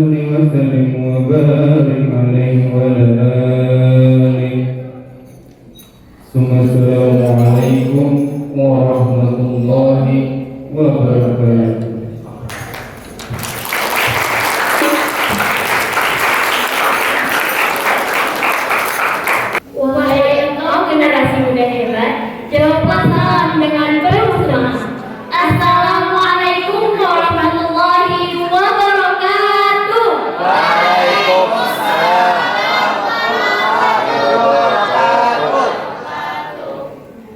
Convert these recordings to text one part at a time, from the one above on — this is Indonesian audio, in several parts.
صل وسلم وبارك عليه وعلى آله. ثم السلام عليكم ورحمة الله wabarakatuh. Wahai engkau generasi muda hebat, jawablah salam dengan penuh semangat. Assalamualaikum warahmatullahi wabarakatuh. Waalaikumsalam warahmatullahi wabarakatuh.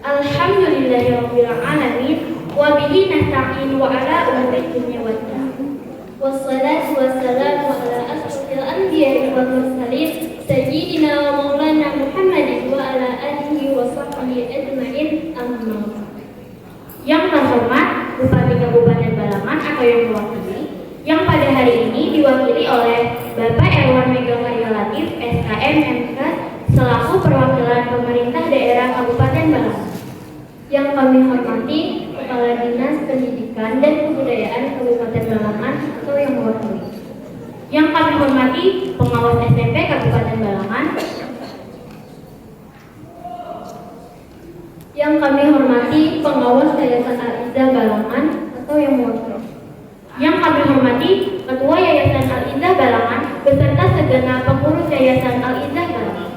Alhamdulillahirabbil alamin wa bihi nasta'in wa ala umuri dunya waddin. Wassalatu wassalamu ala asyrofil anbiya'i wal mursalin sayyidina wa maulana Muhammadin wa ala alihi wa sahbihi ajma'in. Amma ba'd. Yang terhormat Bupati Kabupaten Balangan atau yang mewakili, yang pada hari ini diwakili oleh Bapak Erwan Megakarya Latif SKM MK selaku perwakilan pemerintah daerah Kabupaten Balangan. Yang kami hormati Kepala Dinas Pendidikan dan Kebudayaan Kabupaten Balangan atau yang mewakili. Yang kami hormati pengawas SMP Kabupaten Balangan. Yang kami hormati pengawas Yayasan Al-Izzah Balangan atau yang mewakili. Yang kami hormati Ketua Yayasan Al-Izzah Balangan beserta segenap pengurus Yayasan Al-Izzah Balangan.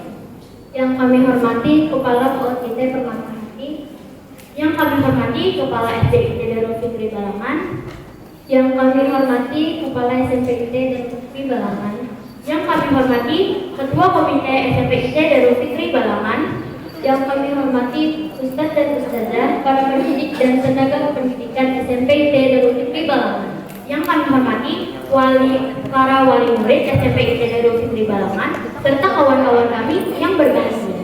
Yang kami hormati Kepala OSIT Permata-Hati. Yang kami hormati Kepala SDIT Darul Fikri Balangan. Yang kami hormati Kepala SMPIT Darul Fikri Balangan. Yang kami hormati Ketua Komite SMPIT Darul Fikri Balangan. Yang kami hormati Ustadz dan Ustazah, para pendidik dan tenaga pendidikan SMPIT Darul Fikri Balangan. Yang kami hormati para wali murid SMPIT Darul Fikri Balangan serta kawan-kawan kami yang berbahagia.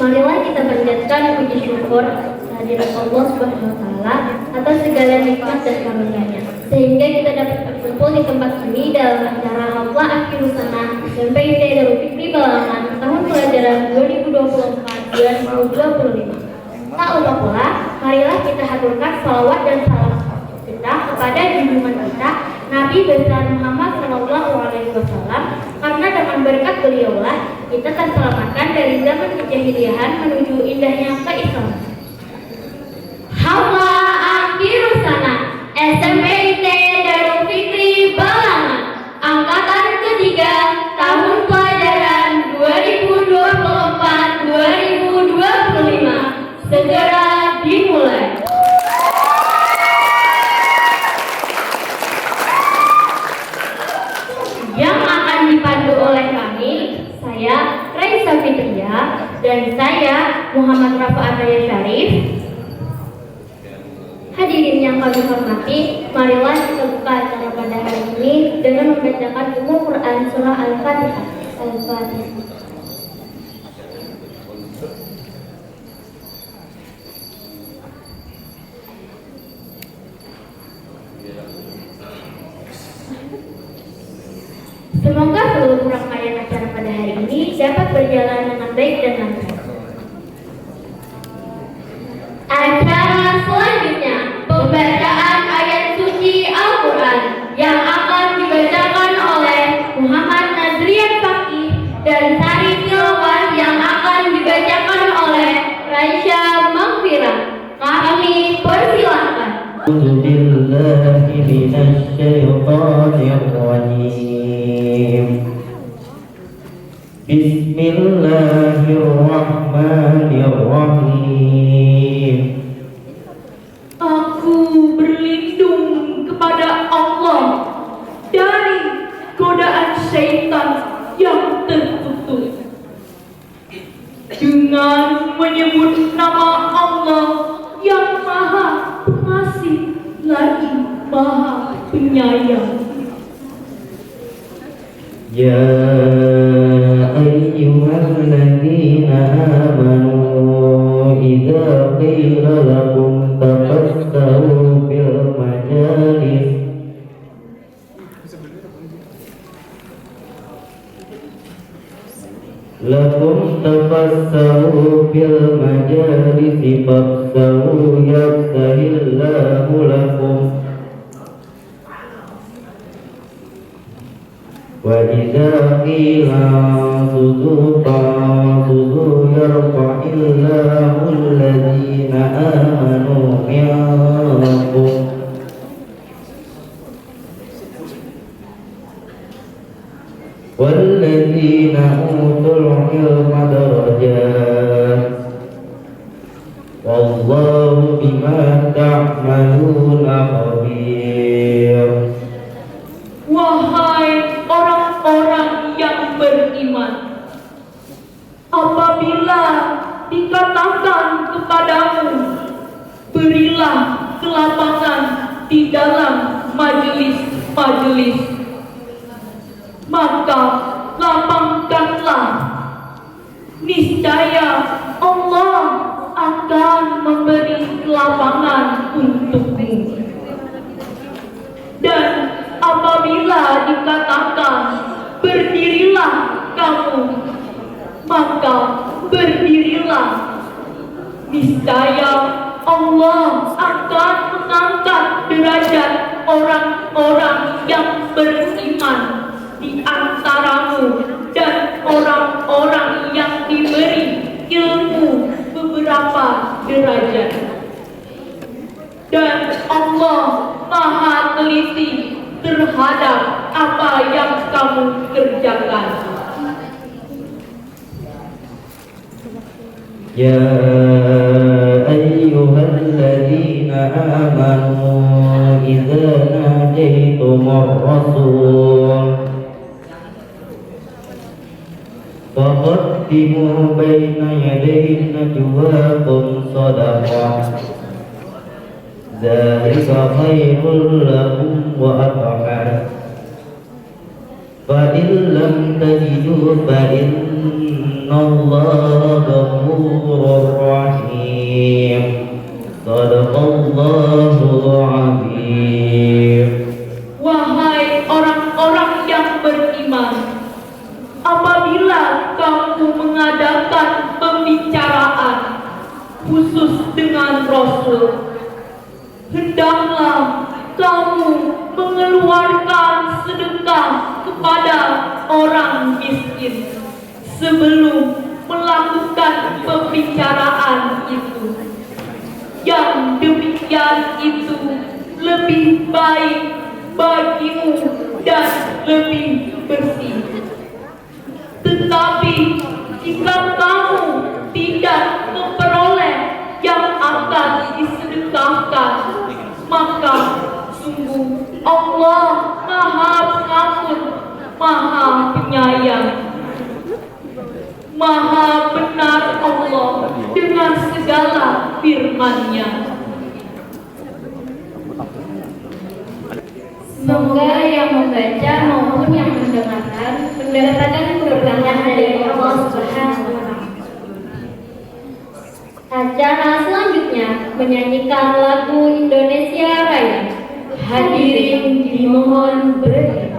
Marilah kita panjatkan puji syukur kehadirat Allah Subhanahu wa taala atas segala nikmat dan karunia-Nya sehingga kita dapat berkumpul di tempat ini dalam acara Haflah Akhir Sana SMPIT Darul Fikri Balangan tahun pelajaran 2024-2025. Tak lupa pula, marilah kita haturkan salawat dan salam kita kepada junjungan kita Nabi besar Muhammad SAW, karena dengan berkat beliaulah kita terselamatkan dari zaman kejahiliahan menuju indahnya keislaman. Haflah Akhir Sana SMPIT Darul Fikri Balangan angkatan ketiga tahun pelajaran 2024-2025 segera dimulai. Yang akan dipandu oleh kami, saya Raisa Fitria dan saya Muhammad Rafa Ataya Syarif. Hadirin yang kami hormati, marilah kita buka acara pada hari ini dengan membacakan Ummul Quran Surah Al-Fatihah. Al-Fatihah. Semoga seluruh rangkaian acara pada hari ini dapat berjalan dengan baik dan lancar. Acara selanjutnya, pembacaan ayat suci Al-Quran yang akan dibacakan oleh Muhammad Nazrian Fakih dan Sari Tilawah yang akan dibacakan oleh Raisya Maghfirah. Kami persilakan. Bismillahirrahmanirrahim. Aku berlindung kepada Allah dari godaan syaitan yang terkutuk. Dengan menyebut nama Allah yang Maha Pengasih lagi Maha Penyayang. Ya ayyuhalladzina amanu idza qila lakum tafassahu fil majalis lakum tafassahu fil majalisi fafsahu yafsahillahu lakum وإذا قيل انصتوا فانصتوا يرفع الله الذين آمنوا منكم والذين أوتوا العلم درجات والله بما تعملون خبير. Wahai orang-orang yang beriman, apabila dikatakan kepadamu, berilah kelapangan di dalam majelis-majelis, maka lapangkanlah, niscaya Allah akan memberi kelapangan untukmu. Dan apabila dikatakan berdirilah kamu, maka berdirilah, niscaya Allah akan mengangkat derajat orang-orang yang beriman di antaramu dan orang-orang yang diberi ilmu beberapa derajat. Dan Allah Maha teliti terhadap apa yang kamu kerjakan. Ya ayyuhalladzina amanu idza najaytumur rasul faqaddimu baina yaday najwakum sadaqah dzalika khairul lakum wa athhar fa in lam tajidu fa innallaha ghafurur rahim. Shadaqallahul azim. Wahai orang-orang yang beriman, apabila kamu mengadakan pembicaraan khusus dengan Rasul, hendaklah kamu mengeluarkan sedekah kepada orang miskin sebelum melakukan pembicaraan itu. Yang demikian itu lebih baik bagimu dan lebih bersih. Tetapi jika kamu tidak memperoleh yang akan disedekahkan, maka sungguh Allah Maha Pengampun, Maha Penyayang. Maha benar Allah dengan segala firman-Nya. Semoga yang membaca maupun yang mendengarkan mendapatkan keberkahan dari Allah Subhanahu wa Ta'ala. Acara selanjutnya menyanyikan lagu Indonesia Raya. Hadirin dimohon berdiri.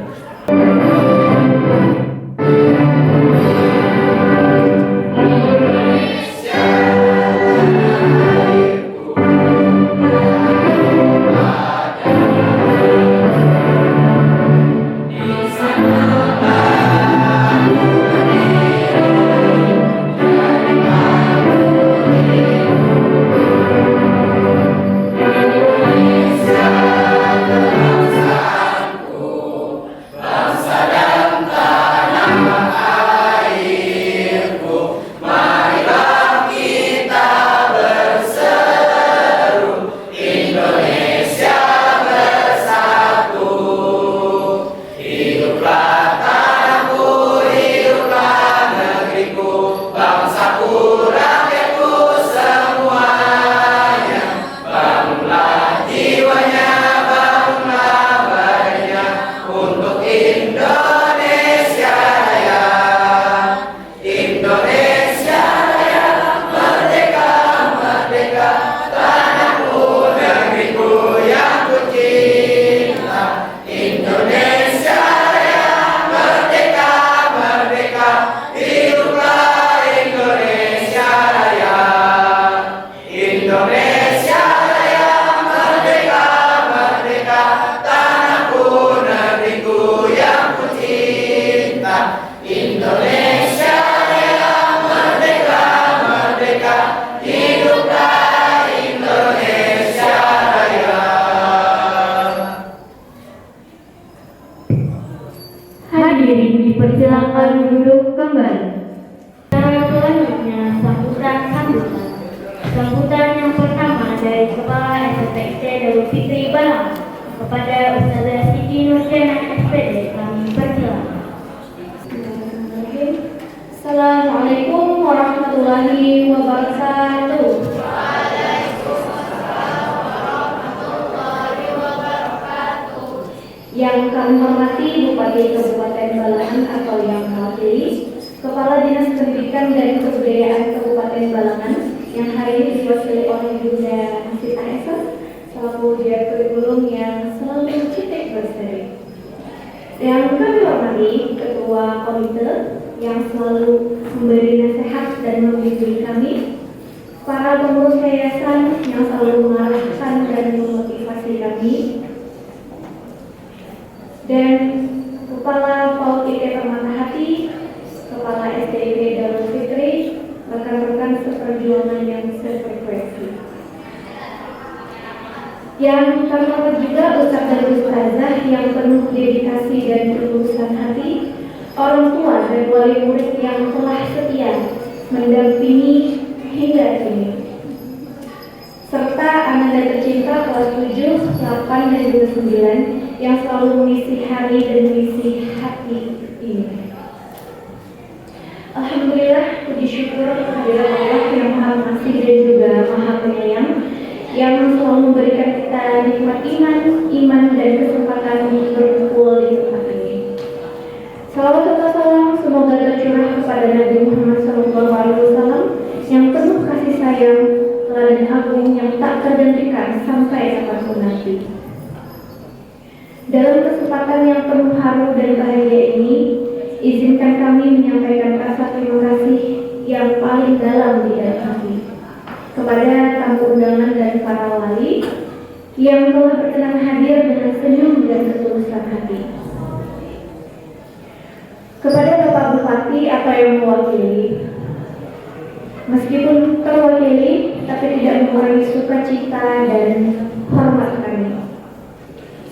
hadirin dipersilakan duduk kembali. Selanjutnya sambutan. Sambutan yang pertama dari Kepala SMPT Darul Fitri Balang kepada Ustazah Siti Nurjana SPD, kami persilakan. Assalamualaikum warahmatullahi wabarakatuh. Yang kami hormati Bupati Kabupaten Balangan atau yang mewakili Kepala Dinas Pendidikan dan Kebudayaan Kabupaten Balangan yang hari ini diwakili oleh Bunda Nasita Esa selaku Direktur Kurikulum yang selalu citek berseri. Yang kami hormati Ketua Komite yang selalu memberi nasihat dan membimbing kami, para pengurus yayasan yang selalu mengarahkan dan memotivasi kami, dan Kepala PAUD IT Permata Hati, Kepala SDIP Darul Fitri, rekan-rekan seperjuangan yang sefrekuensi. Yang kami hormati juga Ustaz dan Ustazah yang penuh dedikasi dan ketulusan hati, orang tua dan wali murid yang telah setia mendampingi hingga kini, serta anak tercinta kelas 7, 8, dan 9 yang selalu mengisi hari dan mengisi hati ini. Alhamdulillah, puji syukur kehadirat Allah yang Maha Pengasih dan juga Maha Penyayang yang selalu memberikan kita nikmat iman dan kesempatan untuk berkumpul di tempat ini. Salawat serta salam semoga tercurah kepada Nabi Muhammad SAW yang penuh kasih sayang, teladan agung yang tak tergantikan sampai kapanpun nanti. Dalam kesempatan yang penuh haru dan bahagia ini, izinkan kami menyampaikan rasa terima kasih yang paling dalam di dalam hati kepada tamu undangan dan para wali yang telah berkenan hadir dengan senyum dan ketulusan hati. Kepada Bapak Bupati atau yang mewakili, meskipun terwakili tapi tidak mengurangi sukacita dan hormat kami.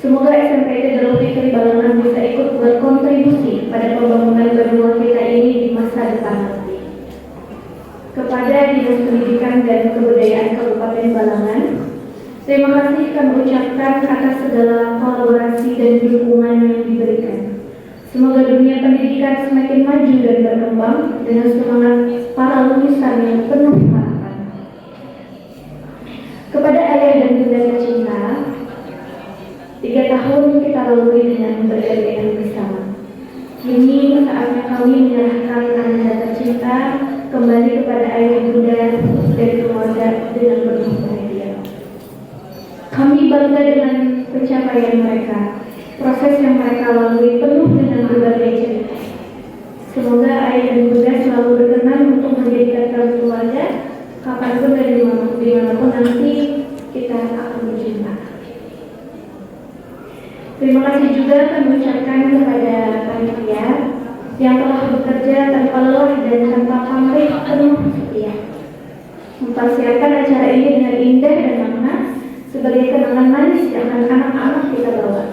Semoga SMPT Darul Fitri Balangan bisa ikut berkontribusi pada pembangunan benua kita ini di masa depan nanti. Kepada Dinas Pendidikan dan Kebudayaan Kabupaten Balangan, terima kasih kami ucapkan atas segala kolaborasi dan dukungan yang diberikan. Semoga dunia pendidikan semakin maju dan berkembang dengan semangat para lulusan yang penuh harapan. Kepada ayah dan bunda tercinta, 3 tahun kita lalui dengan bergandengan bersama. Kini saatnya kami menyerahkan anda tercinta kembali kepada ayah bunda dan keluarga dengan penuh bahagia. Kami bangga dengan pencapaian mereka. Proses yang mereka lalui penuh dengan berbagai cerita. Semoga ayah dan bunda selalu berkenan untuk menjadikan keluarga kapanpun dan dimanapun nanti kita akan berjumpa. Terima kasih juga kami ucapkan kepada panitia yang telah bekerja tanpa lelah dan tanpa pamrih penuh setia, mempersiapkan acara ini dengan indah dan makna sebagai kenangan manis yang akan anak-anak kita bawa.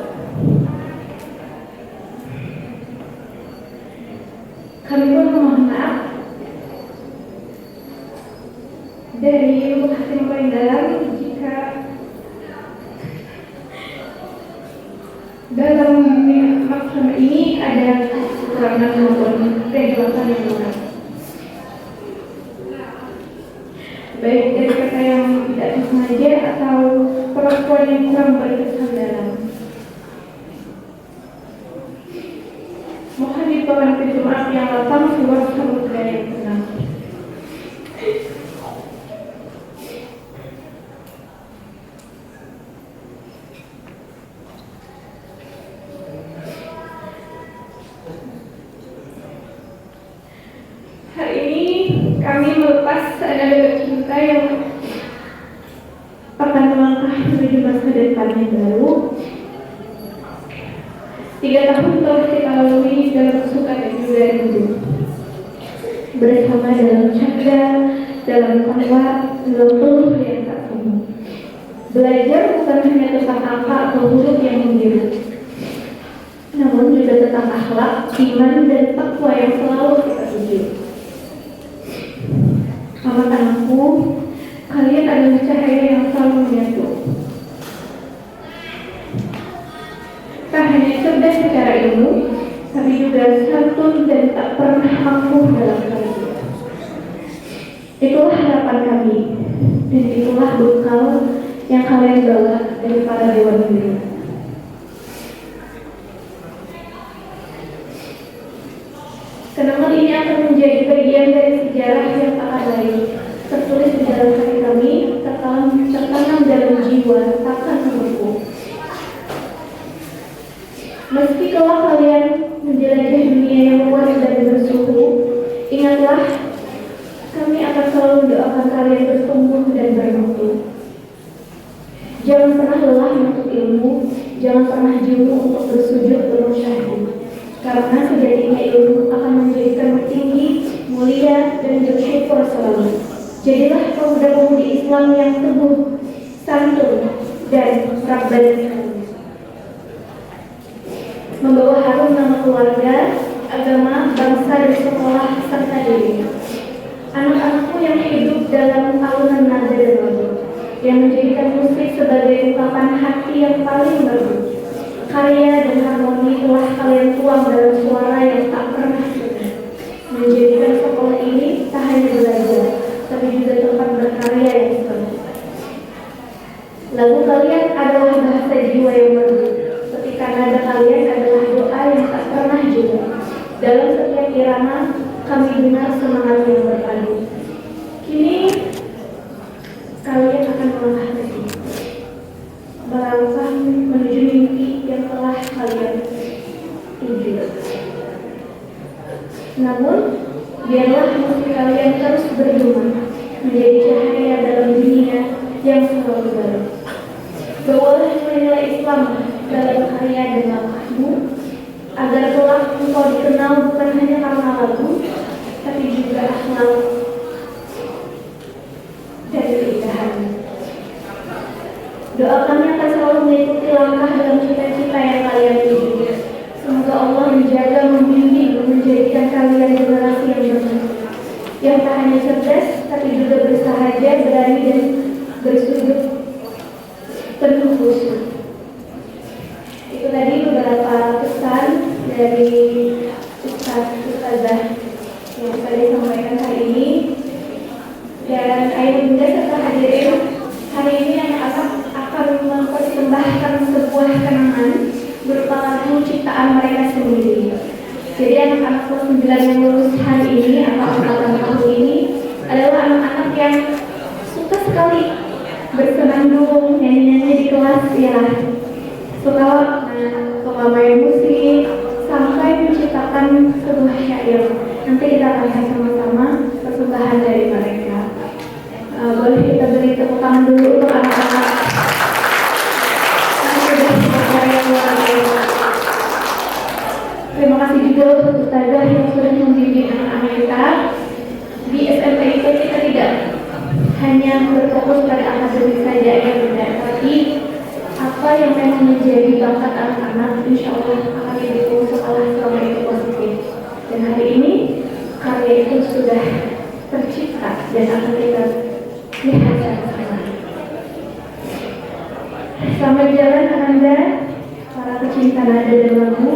Kami pun memohon maaf dari lubuk hati yang paling dalam jika dalam maksud ini ada kekurangan maupun kejelasan yang kurang, baik dari kata yang tidak sengaja atau perlakuan yang kurang berkesandaran. Mohon dibawaan pintu maaf yang lapang, luas samudera yang tenang. Hari ini kami melepas anak-anak cinta yang akan melangkah menuju masa depan yang baru. 3 tahun telah kita lalui dalam suka dan juga rindu, bersama dalam canda, dalam tawa, dalam peluh yang tak semu. Belajar bukan hanya tentang angka atau huruf yang membiru, namun namun juga tentang akhlak, iman, dan takwa yang selalu kita tuju. Anak-anakku, kalian adalah cahaya yang selalu menyatu. Tak hanya cerdas secara ilmu, tapi juga santun dan tak pernah angkuh dalam kerja. Itulah harapan kami, dan itulah bekal yang kalian bawa dari para dewan pembina. Kenangan ini akan menjadi bagian dari sejarah yang tak abadi, tertulis di dalam hati kami, tertanam dalam jiwa, takkan membeku. Meski kelak kalian menjelajah dunia yang luas dan bersuhu, ingatlah, kami akan selalu mendoakan kalian bertumbuh dan bermutu. Jangan pernah lelah untuk ilmu, jangan pernah jemu untuk bersujud penuh syahdu. Karena sejatinya ilmu akan menjadikan tinggi, mulia, dan bersyukur selalu. Jadilah pemuda-pemudi Islam yang teguh, santun, dan rabbani. Membawa harum nama keluarga, agama, bangsa, dan sekolah serta diri. Anak-anakku yang hidup dalam alunan nada dan lagu, yang menjadikan musik sebagai ungkapan hati yang paling merdu. Karya dan harmoni telah kalian tuang dalam suara yang tak pernah sunyi, menjadikan sekolah ini tak hanya belajar, tapi juga tempat berkarya yang penuh. Lagu kalian adalah bahasa jiwa yang merdu, ketika nada kalian adalah doa yang tak pernah jeda. Dalam setiap irama, kami dengar semangat yang berpadu. Kini, kalian akan melangkah lagi, melangkah menuju mimpi yang telah kalian tuju. Namun, biarlah musik kalian terus bergema, menjadi cahaya dalam dunia yang selalu baru. Bawalah nilai Islam dalam karya dan langkahmu, agar kelak engkau dikenal bukan hanya karena lagu, tapi juga akhlak dan keindahan. Doa kami akan selalu mengikuti langkah dalam cita-cita yang kalian tuju. Semoga Allah menjaga, membimbing, menjadikan kalian generasi yang bermanfaat, yang tak hanya cerdas, tapi juga bersahaja, berani, dan bersujud penuh khusyuk. Itu tadi beberapa pesan dari Ustazah yang saya sampaikan hari ini. Dan ayah bunda serta hadirin, hari ini anak-anak akan mempersembahkan sebuah kenangan berupa lagu ciptaan mereka sendiri. Jadi anak-anak kelas 9 yang lulus hari ini atau angkatan tahun ini adalah anak-anak yang suka sekali bersenandung, nyanyi-nyanyi di kelas, ya, suka main musik, sampai menciptakan sebuah syair. Nanti kita akan lihat sama-sama persembahan dari mereka. Boleh kita beri tepuk tangan dulu untuk anak-anak. Terima kasih juga untuk Ustazah yang sudah membimbing anak-anak kita. Di SMP itu kita tidak hanya berfokus pada akademik saja ya bunda, tapi apa yang memang menjadi bakat anak-anak, insya Allah akan didukung sekolah selama itu positif. Dan hari ini karya itu sudah tercipta dan akan kita lihat sama-sama. Selamat jalan Anda, para pecinta nada dan lagu.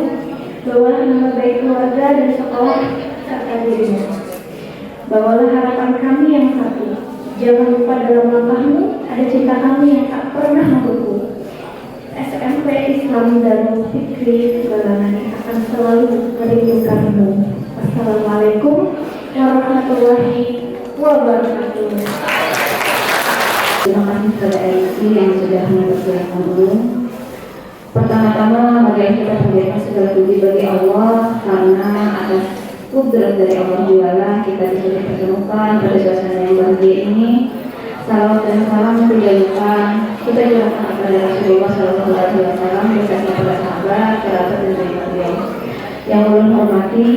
Bawalah nama baik keluarga dan sekolah serta dirimu. Bawalah harapan kami yang satu. Jangan lupa dalam langkahmu ada cinta kami yang tak pernah membeku. SMP Islam Darul Fikri Balangani akan selalu merindukanmu. Assalamualaikum warahmatullahi wabarakatuh. Terima kasih kepada IC yang sudah mempersilahkan dulu. Pertama-tama, mari kita panjatkan segala puji bagi Allah karena atas kudrat dari Allah Ta'ala kita bisa dipertemukan pada suasana yang bahagia ini. Salawat dan salam tidak lupa kita curahkan kepada Rasulullah SAW beserta para sahabat, kerabat dan sahabat beliau. Yang ulun hormati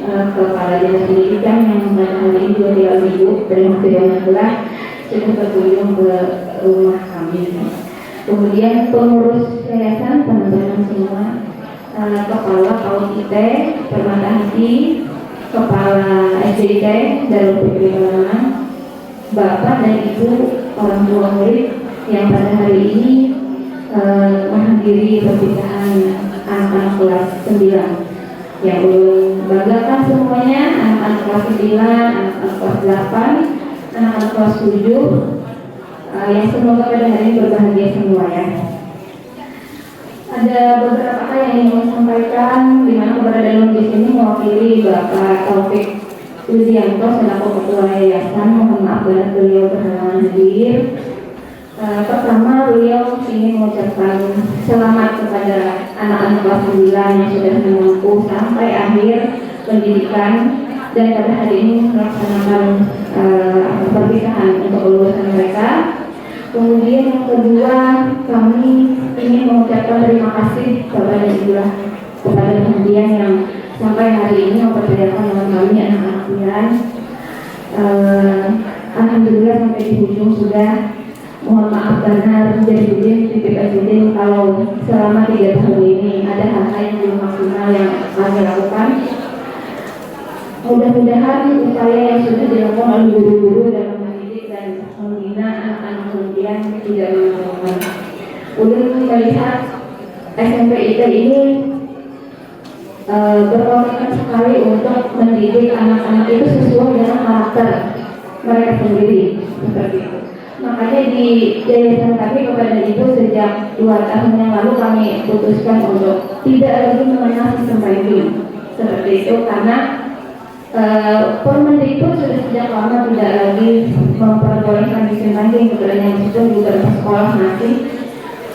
kepala dinas pendidikan yang hari ini 2 minggu dari waktu 16 sudah berkunjung ke rumah kami. Kemudian pengurus yayasan, teman-teman semua, Kepala PAUD IT Permata Hati, Kepala SDIT Darul Fikri Balangan, Bapak dan Ibu orang tua murid yang pada hari ini menghadiri perpisahan anak-anak kelas 9. Yang belum banggakan semuanya, anak-anak kelas 9, anak-anak kelas 8, anak-anak kelas 7, yang semoga pada hari ini berbahagia semua ya. Ada beberapa hal yang ingin saya sampaikan, di mana keberadaan di sini mewakili Bapak Taufik Widianto selaku Ketua Yayasan. Mohon maaf bila beliau berhalangan hadir. Pertama, beliau ingin mengucapkan selamat kepada anak-anak kelas 9 yang sudah menempuh sampai akhir pendidikan dan pada hari ini melaksanakan perpisahan untuk lulusan mereka. Kemudian yang kedua, kami ingin mengucapkan terima kasih kepada Ibu kepada pendidikan yang sampai hari ini mempercayakan dengan kami anak-anak pilihan. Alhamdulillah sampai di ujung sudah. Mohon maaf karena jadi titip SDIT kalau selama 3 tahun ini ada hal-hal yang belum maksimal yang kami lakukan. Mudah-mudahan upaya yang sudah dilakukan oleh guru-guru dalam mendidik dan membina anak-anak kemudian tidak mengecewakan. Ulun melihat SMP IT ini berkomitmen sekali untuk mendidik anak-anak itu sesuai dengan karakter mereka sendiri seperti itu. Makanya di yayasan kami kepada Ibu sejak 2 tahun yang lalu kami putuskan untuk tidak lagi mengenal sistem ranking seperti itu karena Permendikbud sudah sejak lama tidak lagi memperbolehkan sistem ranking kepada yang itu juga sekolah masih.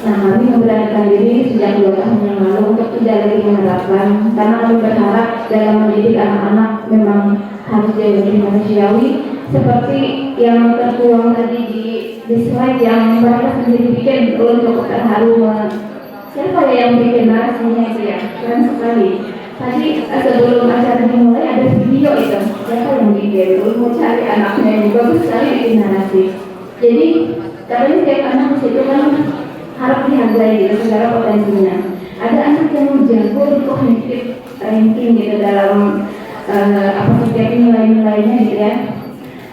Nah, kami memberanikan diri sejak 2 tahun yang lalu untuk tidak lagi menerapkan karena kami berharap dalam mendidik anak-anak memang harus jauh lebih manusiawi seperti yang tertuang tadi di slide yang mereka sendiri bikin untuk terharu. Siapa yang bikin narasinya itu ya? Keren sekali. Tadi sebelum acara dimulai ada video itu. Siapa yang bikin? Mau cari anaknya yang bagus sekali bikin narasi. Jadi katanya setiap anak di situ kan harap dihargai gitu segala potensinya. Ada anak yang jago di kognitif ranking gitu dalam setiap nilai-nilainya gitu ya.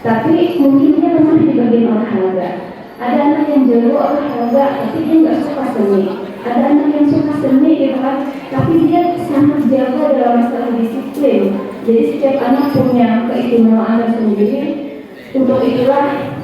Tapi mungkin dia memang di bagian olahraga. Ada anak yang jago olahraga, tapi dia nggak suka seni. Ada anak yang suka seni gitu kan, tapi dia sangat jago dalam masalah disiplin. Jadi setiap anak punya keistimewaan sendiri. Untuk itulah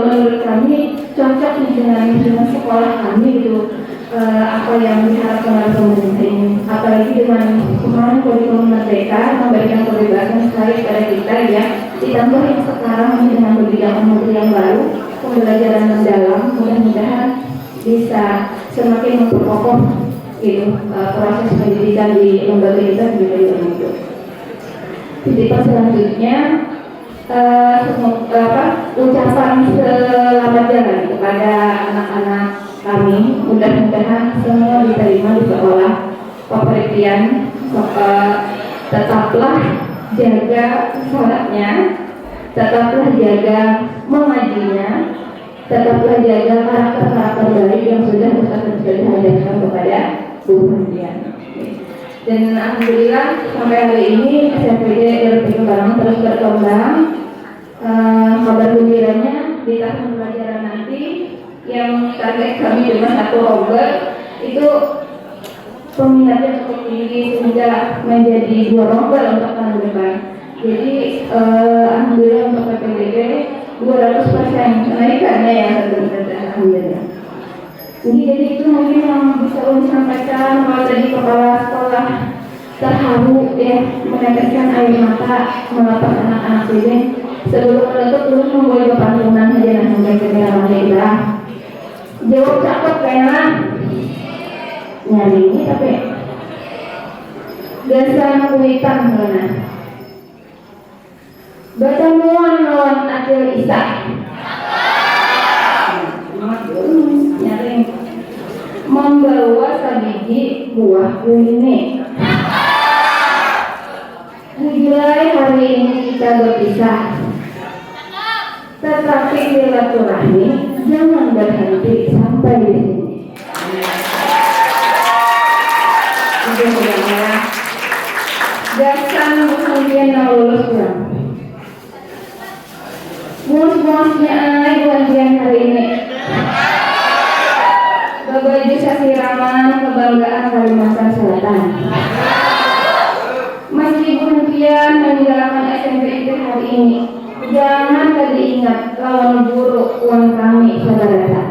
menurut kami cocok dengan sekolah kami gitu. Apa yang diharapkan oleh pemerintah ini, apalagi dengan kemarin kurikulum merdeka memberikan kebebasan sekali kepada kita ya, ditambah yang sekarang ini dengan kebijakan menteri yang baru pembelajaran mendalam, mudah-mudahan bisa semakin memperkokoh gitu proses pendidikan di lembaga kita sebagai begitu. Titipan selanjutnya ucapan selamat jalan kepada anak-anak kami, mudah-mudahan semua diterima di sekolah Paprikian. Tetaplah jaga sholatnya, tetaplah jaga mengajinya, tetaplah jaga karakter-karakter baik yang sudah dihadirkan kepada Bu Fahidian. Dan alhamdulillah sampai hari ini SMPD Darul Fikri Balangan terus berkembang. Kabar gembiranya di tahun pelajaran nanti yang target kami cuma 1 Oktober itu peminatnya cukup tinggi sehingga menjadi 2 Oktober untuk tahun depan. Jadi alhamdulillah untuk PPDB 200% kenaikannya ya alhamdulillah. Jadi itu mungkin yang bisa Uli sampaikan. Kalau tadi kepala sekolah terharu ya meneteskan air mata melepas anak-anak ini. Sebelum menutup dulu membuat kepantunan saja dan sampai ke dalam jawab cakep kayaknya nyari ini tapi dasar kuitan mana baca muan lawan akil isa nyari membawa sabiji buah kuini. Mulai hari ini kita berpisah, tetapi silaturahmi jangan berhenti sampai di sini. ya. Gasan kemudian lulus kurang. Mus-musnya buat hari ini. Bapak Ibu Siraman kebanggaan Kalimantan Selatan. Meskipun kalian meninggalkan SMP itu hari ini, jangan tadi ingat lawan buruk uang kami saudara.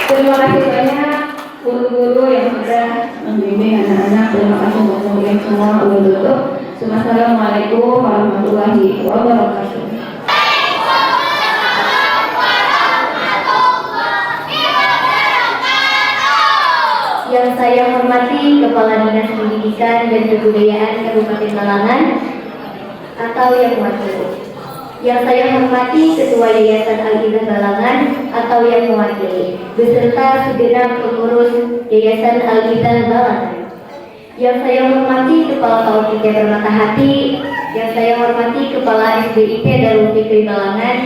Terima kasih banyak guru-guru yang sudah membimbing anak-anak. Terima kasih untuk kalian semua untuk. Assalamualaikum warahmatullahi wabarakatuh. Yang saya hormati Kepala Dinas Pendidikan dan Kebudayaan Kabupaten Balangan atau yang mewakili. Yang saya hormati Ketua Yayasan Al-Izzah Balangan atau yang mewakili, beserta segenap pengurus Yayasan Al-Izzah Balangan. Yang saya hormati Kepala PAUD Permata Hati, yang saya hormati Kepala SDIT Darul Fikri Balangan,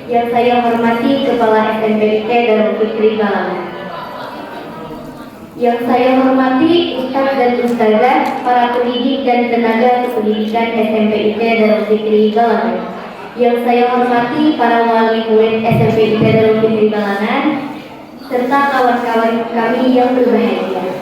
yang saya hormati Kepala SMPIT Darul Fikri Balangan. Yang saya hormati Ustaz dan Ustazah, para pendidik dan tenaga kependidikan SMPIT Darul Fikri Balangan. Yang saya hormati para wali murid SMPIT Darul Fikri Balangan, serta kawan-kawan kami yang berbahagia.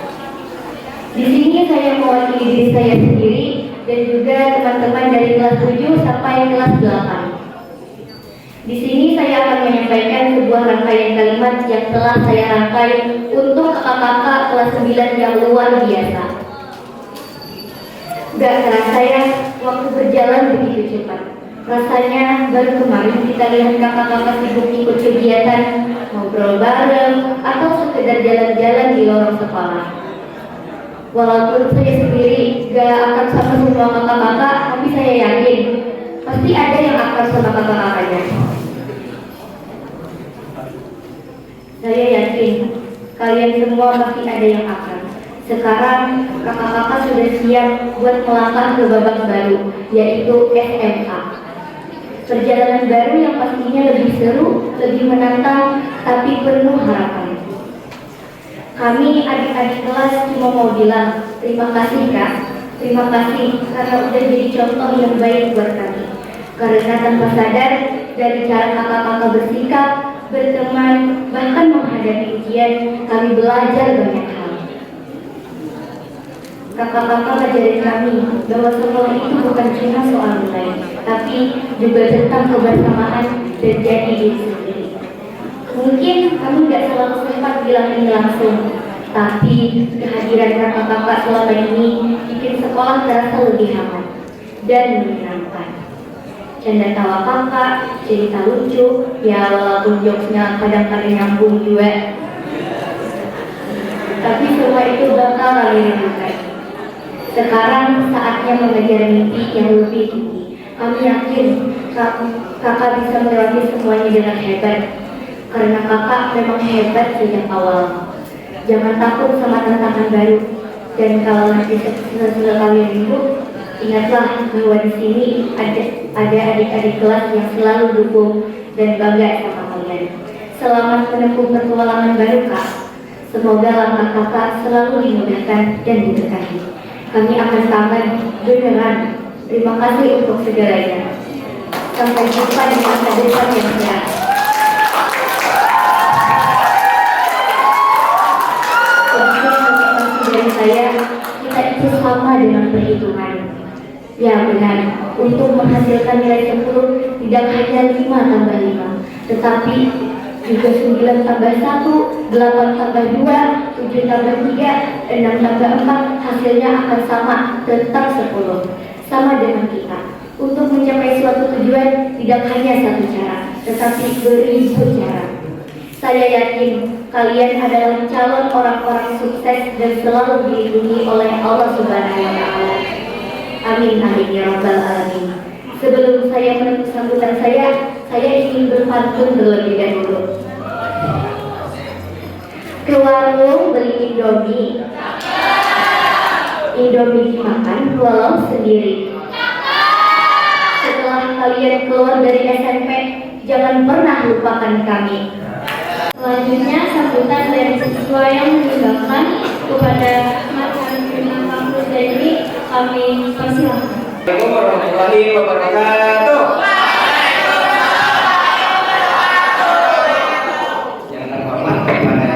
Di sini saya mewakili diri saya sendiri dan juga teman-teman dari kelas 7 sampai kelas 8. Di sini saya akan menyampaikan sebuah rangkaian kalimat yang telah saya rangkai untuk kakak-kakak kelas 9 yang luar biasa. Gak terasa ya, waktu berjalan begitu cepat. Rasanya baru kemarin kita lihat kakak-kakak sibuk ikut kegiatan, ngobrol bareng, atau sekedar jalan-jalan di lorong sekolah. Walaupun saya sendiri gak akan sama semua kakak-kakak, tapi saya yakin pasti ada yang akan sama kakak-kakaknya. Saya yakin kalian semua pasti ada yang akan. Sekarang kakak-kakak sudah siap buat melangkah ke babak baru, yaitu SMA. Perjalanan baru yang pastinya lebih seru, lebih menantang, tapi penuh harapan. Kami adik-adik kelas cuma mau bilang terima kasih Kak, terima kasih karena udah jadi contoh yang baik buat kami. Karena tanpa sadar dari cara kakak-kakak bersikap, berteman, bahkan menghadapi ujian, kami belajar banyak hal. Kakak-kakak ngajarin kami bahwa sekolah itu bukan cuma soal nilai, tapi juga tentang kebersamaan dan jadi diri sendiri. Mungkin kamu gak selalu sempat bilang ini langsung, tapi kehadiran kakak-kakak selama ini bikin sekolah terasa lebih hangat dan menyenangkan. Canda tawa kakak, cerita lucu, ya walaupun jokesnya kadang-kadang nyambung juga, tapi semua itu bakal rindukan. Sekarang saatnya mengejar mimpi yang lebih tinggi. Kami yakin kakak bisa melewati semuanya dengan hebat, karena kakak memang hebat sejak awal. Jangan takut sama tantangan baru, dan kalau nanti setelah kalian ribut, ingatlah bahwa di sini ada adik-adik kelas yang selalu dukung dan bangga sama kalian. Selamat menempuh petualangan baru Kak. Semoga langkah kakak selalu dimudahkan dan diberkahi. Kami akan kangen beneran. Terima kasih untuk segalanya. Sampai jumpa di masa depan yang cerah. Dari saya, kita itu sama dengan perhitungan. Ya benar, untuk menghasilkan nilai 10 tidak hanya 5 tambah 5, tetapi juga 9 tambah 1, 8 tambah 2, 7 tambah 3, 6 tambah 4, hasilnya akan sama, tetap 10. Sama dengan kita. Untuk mencapai suatu tujuan tidak hanya satu cara, tetapi beribu cara. Saya yakin kalian adalah calon orang-orang sukses dan selalu dilindungi oleh Allah Subhanahu wa Ta'ala. Amin amin ya rabbal alamin. Sebelum saya menutup sambutan saya ingin berpantun terlebih dahulu. Ke warung beli Indomie. Indomie dimakan walau sendiri. Setelah kalian keluar dari SMP, jangan pernah lupakan kami. Selanjutnya sambutan dari siswa yang meninggalkan kepada Mas Bima Fakrul ini kami persilahkan. Assalamualaikum warahmatullahi wabarakatuh. Yang terhormat kepada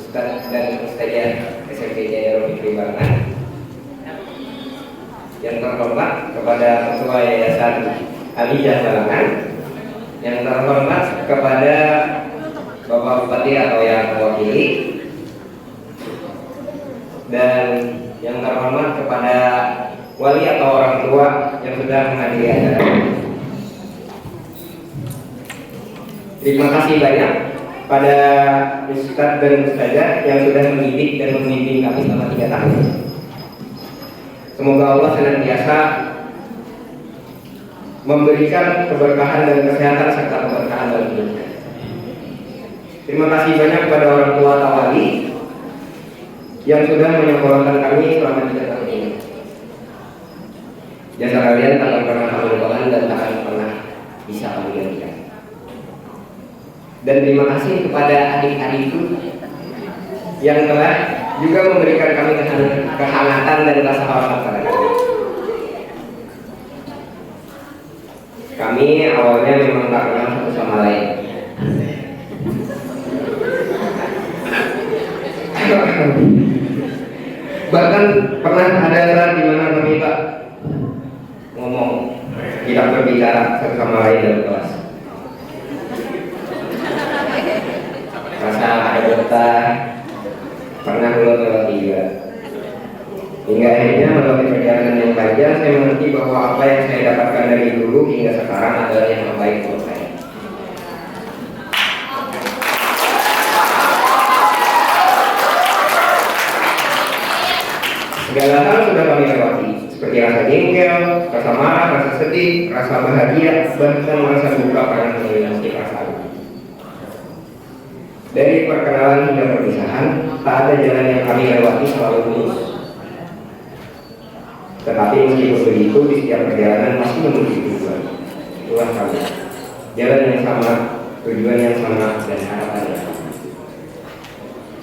Ustaz dan Ustazah SMP Darul Fikri Barangan. Yang terhormat kepada Ketua Yayasan Al-Ijazah Barangan. Yang terhormat kepada Bapak Bupati atau yang mewakili. Dan yang terhormat kepada wali atau orang tua yang sudah menghadiri acara. Terima kasih banyak pada Ustadz dan Ustazah yang sudah mendidik dan membimbing kami selama 3 tahun. Semoga Allah senantiasa memberikan keberkahan dan kesehatan serta keberkahan dalam hidupnya. Terima kasih banyak kepada orang tua atau wali yang sudah menyekolahkan kami selama 3 tahun ini. Jasa kalian tak akan pernah kami lupakan dan tak akan pernah bisa kami gantikan. Dan terima kasih kepada adik-adikku yang telah juga memberikan kami kehangatan dan rasa hormat pada kami. Kami awalnya memang tak kenal satu sama lain. Bahkan pernah ada saat di mana kami tak ngomong, tidak berbicara satu sama lain dalam kelas. Rasa ada betah, pernah belum lewat 3. Hingga akhirnya melalui perjalanan yang panjang, saya mengerti bahwa apa yang saya dapatkan dari dulu hingga sekarang adalah yang terbaik untuk saya. Segala hal sudah kami lewati, seperti rasa jengkel, rasa marah, rasa sedih, rasa bahagia, bahkan rasa duka karena memiliki perasaan. Dari perkenalan hingga perpisahan, tak ada jalan yang kami lewati selalu lurus. Tetapi meskipun begitu, di setiap perjalanan masih menuju tujuan. Itulah kami. Jalan yang sama, tujuan yang sama, dan harapan yang sama.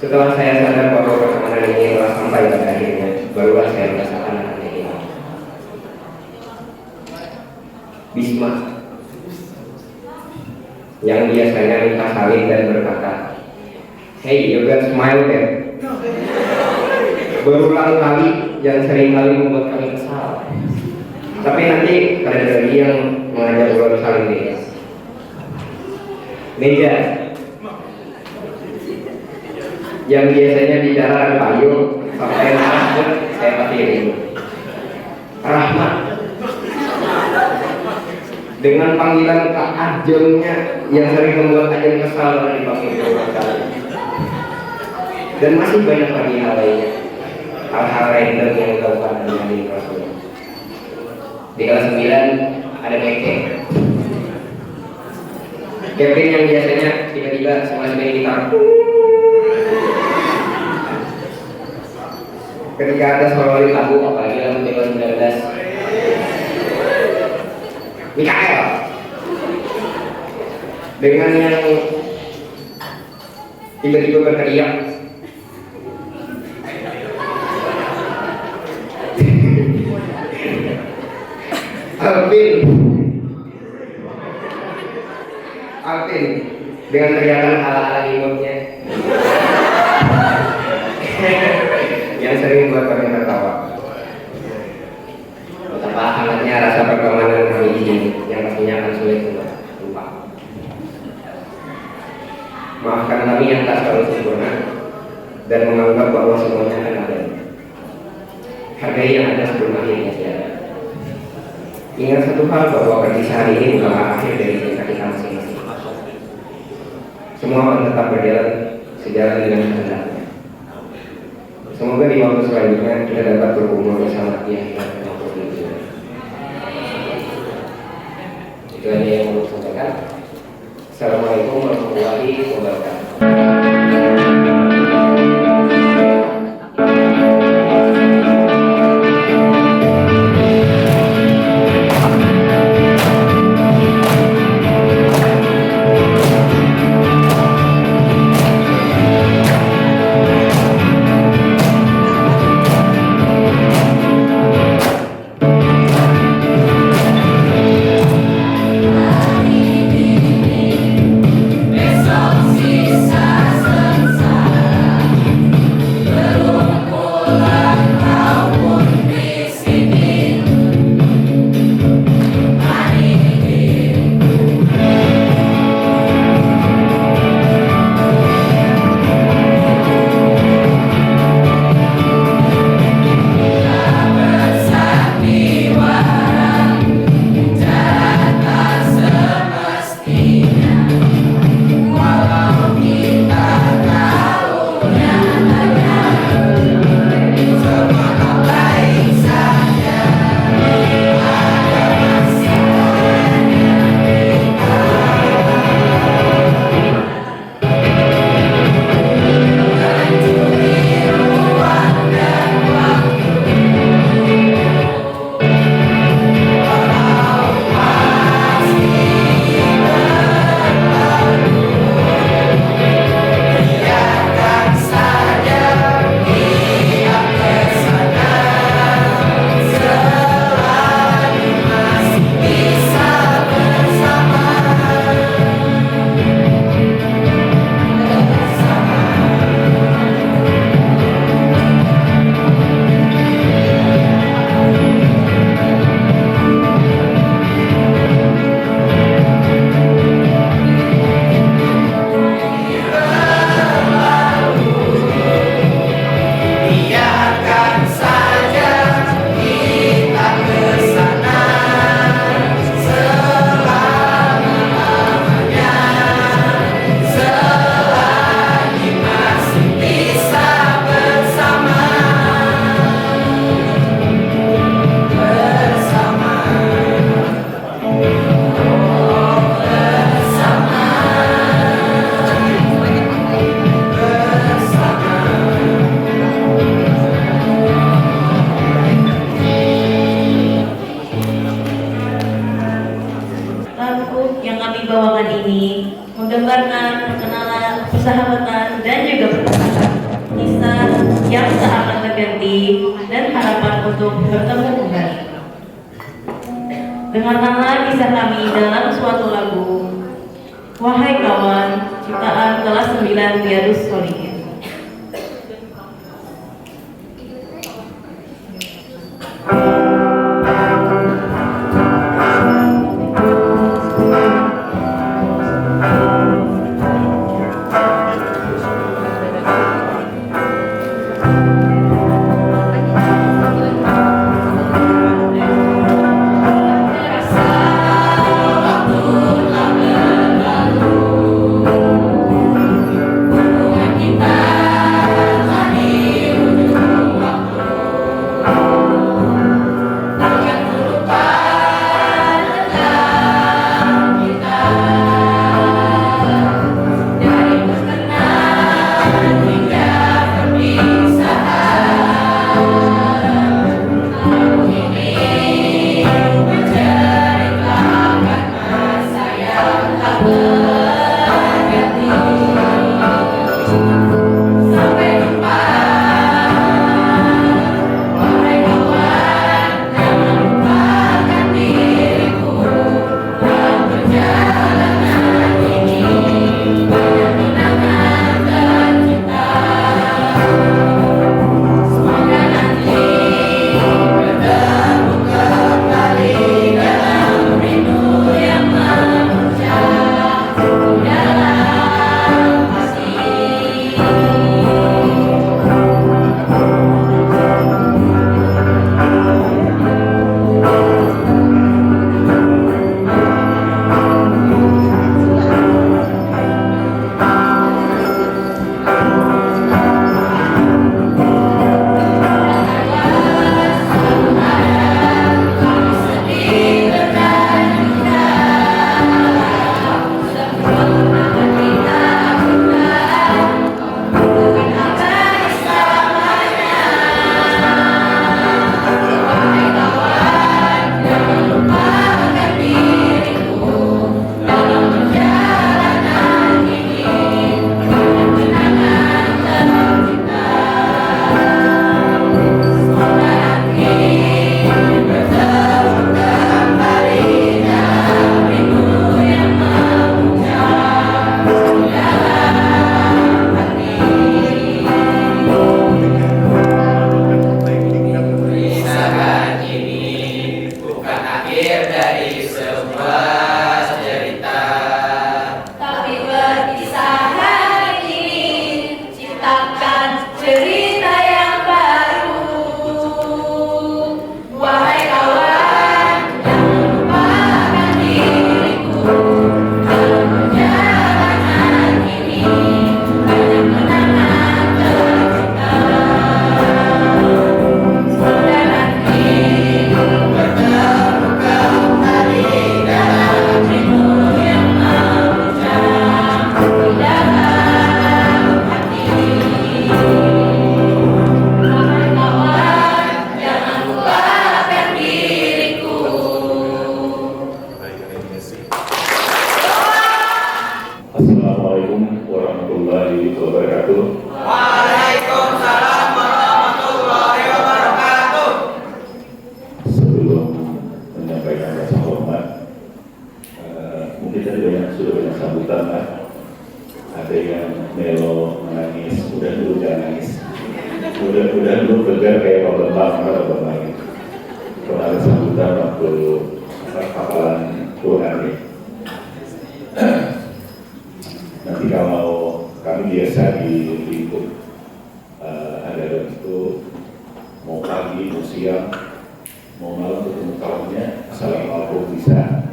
Setelah saya sadar bahwa pertemanan ini telah sampai pada akhirnya, barulah saya merasakan anaknya ini. Bisma, yang biasanya minta salim dan berkata, "Hey, you got smile there." Berulang kali yang sering kali membuat kami kesal. Tapi nanti ada lagi yang mengajak ulang saling dia. Meja yang biasanya bicara ada payung sampai masuk saya pasti rindu. Rahmat dengan panggilan Kak Ajengnya yang sering membuat Ajeng kesal karena dipanggil berulang kali. Dan masih banyak lagi hal lainnya. Hal-hal random yang dilakukan dengan diri Rasul. Di kelas 9 ada Kevin. Kevin yang biasanya tiba-tiba semua main gitar. Ketika ada soloin lagu, apalagi lagu Dewa 19, Mikael dengan yang tiba-tiba berteriak, Alvin dengan teriakan ala-ala imutnya yang sering membuat kami tertawa. Betapa hangatnya rasa pertemanan kami di sini yang pastinya akan sulit untuk lupa. Maafkan kami yang tak selalu sempurna dan menganggap bahwa semuanya akan ada. Hargai yang ada sebelum akhirnya tiada. Ingat satu hal, bahwa perpisahan ini bukanlah akhir dari cerita kita masing-masing. Semua akan tetap berjalan sejalan dengan kehendaknya. Semoga di waktu selanjutnya kita dapat berkumpul bersama dia dan mengampuni dia. Itu aja yang mau saya sampaikan. Assalamualaikum warahmatullahi wabarakatuh. kisah yang tak akan terganti, dan harapan untuk bertemu kembali. Dengarkanlah kisah kami dalam suatu lagu, Wahai Kawan, ciptaan kelas 9 Riyadhus Shalihin. Assalamualaikum warahmatullahi wabarakatuh. Waalaikumsalam warahmatullahi wabarakatuh. Sebelum menyampaikan rasa hormat, mungkin tadi sudah banyak sambutan lah. Ada yang melo menangis, udah dulu jangan nangis. Udah dulu kejar kayak Pak Bambang atau Bambang lagi. Kalau ada sambutan waktu hafalan Quran ini. Nanti kalau kami biasa di lingkup ada itu mau pagi, mau siang, mau malam ketemu kawannya, assalamualaikum bisa,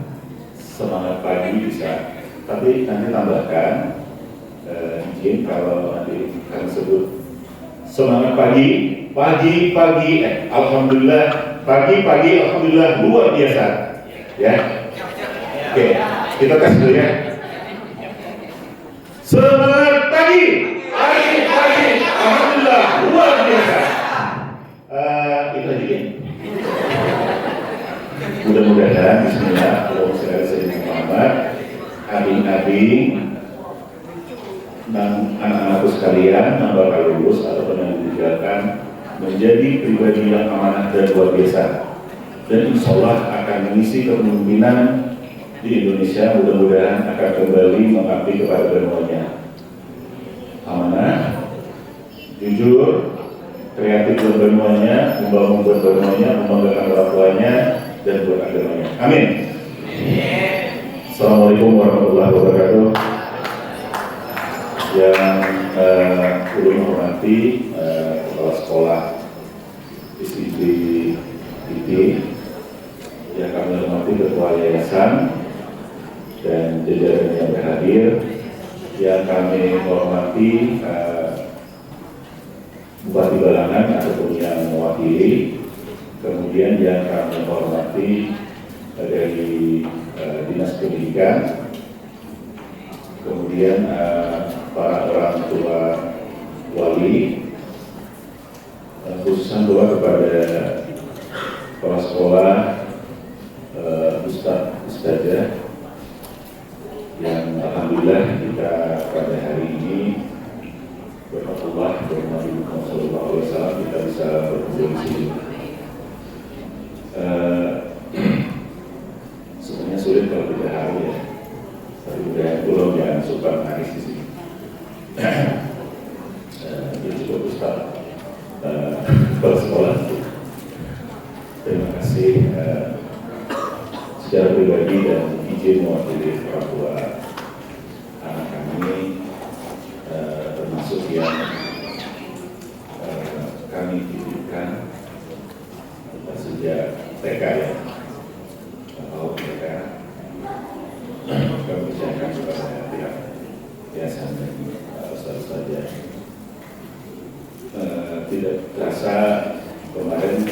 semangat pagi bisa. Tapi nanti tambahkan izin kalau nanti kami sebut semangat pagi, alhamdulillah, pagi, alhamdulillah luar biasa, ya. Oke, kita tes dulu ya. Semangat pagi, alhamdulillah luar biasa. Itu aja ya. Mudah-mudahan Bismillah, Allahumma sholli ala sayyidina Muhammad. Adik-adik dan anak-anakku sekalian, nambah lulus atau yang ditinggalkan menjadi pribadi yang amanah dan luar biasa, dan insya Allah akan mengisi kepemimpinan di Indonesia. Mudah-mudahan akan kembali mengabdi kepada bermaunya, amanah, jujur, kreatif buat bermaunya, membangun buat bermaunya, membanggakan orang tuanya dan buat agamanya. Amin. Assalamualaikum warahmatullahi wabarakatuh. Yang perlu menghormati kepala sekolah ISIP IT, yang kami hormati ketua yayasan dan jajaran yang berhadir, yang kami hormati Bupati Balangan ataupun yang mewakili, kemudian yang kami hormati dari Dinas Pendidikan, kemudian para orang tua wali, khususan doa kepada kepala sekolah, Ustadzah, yang alhamdulillah kita pada hari ini berfatullah dari Nabi Muhammad SAW kita bisa berkumpul di sini. Sebenarnya sulit kalau tidak hari ya, tapi udah belum jangan suka nangis di sini. Dia juga Ustaz kepala sekolah. Terima kasih secara pribadi dan izin mewakili orang tua anak kami, termasuk yang kami titipkan sejak TK ya, atau TK, kami percayakan kepada pihak yayasan dan ustaz-ustazah. Tidak terasa kemarin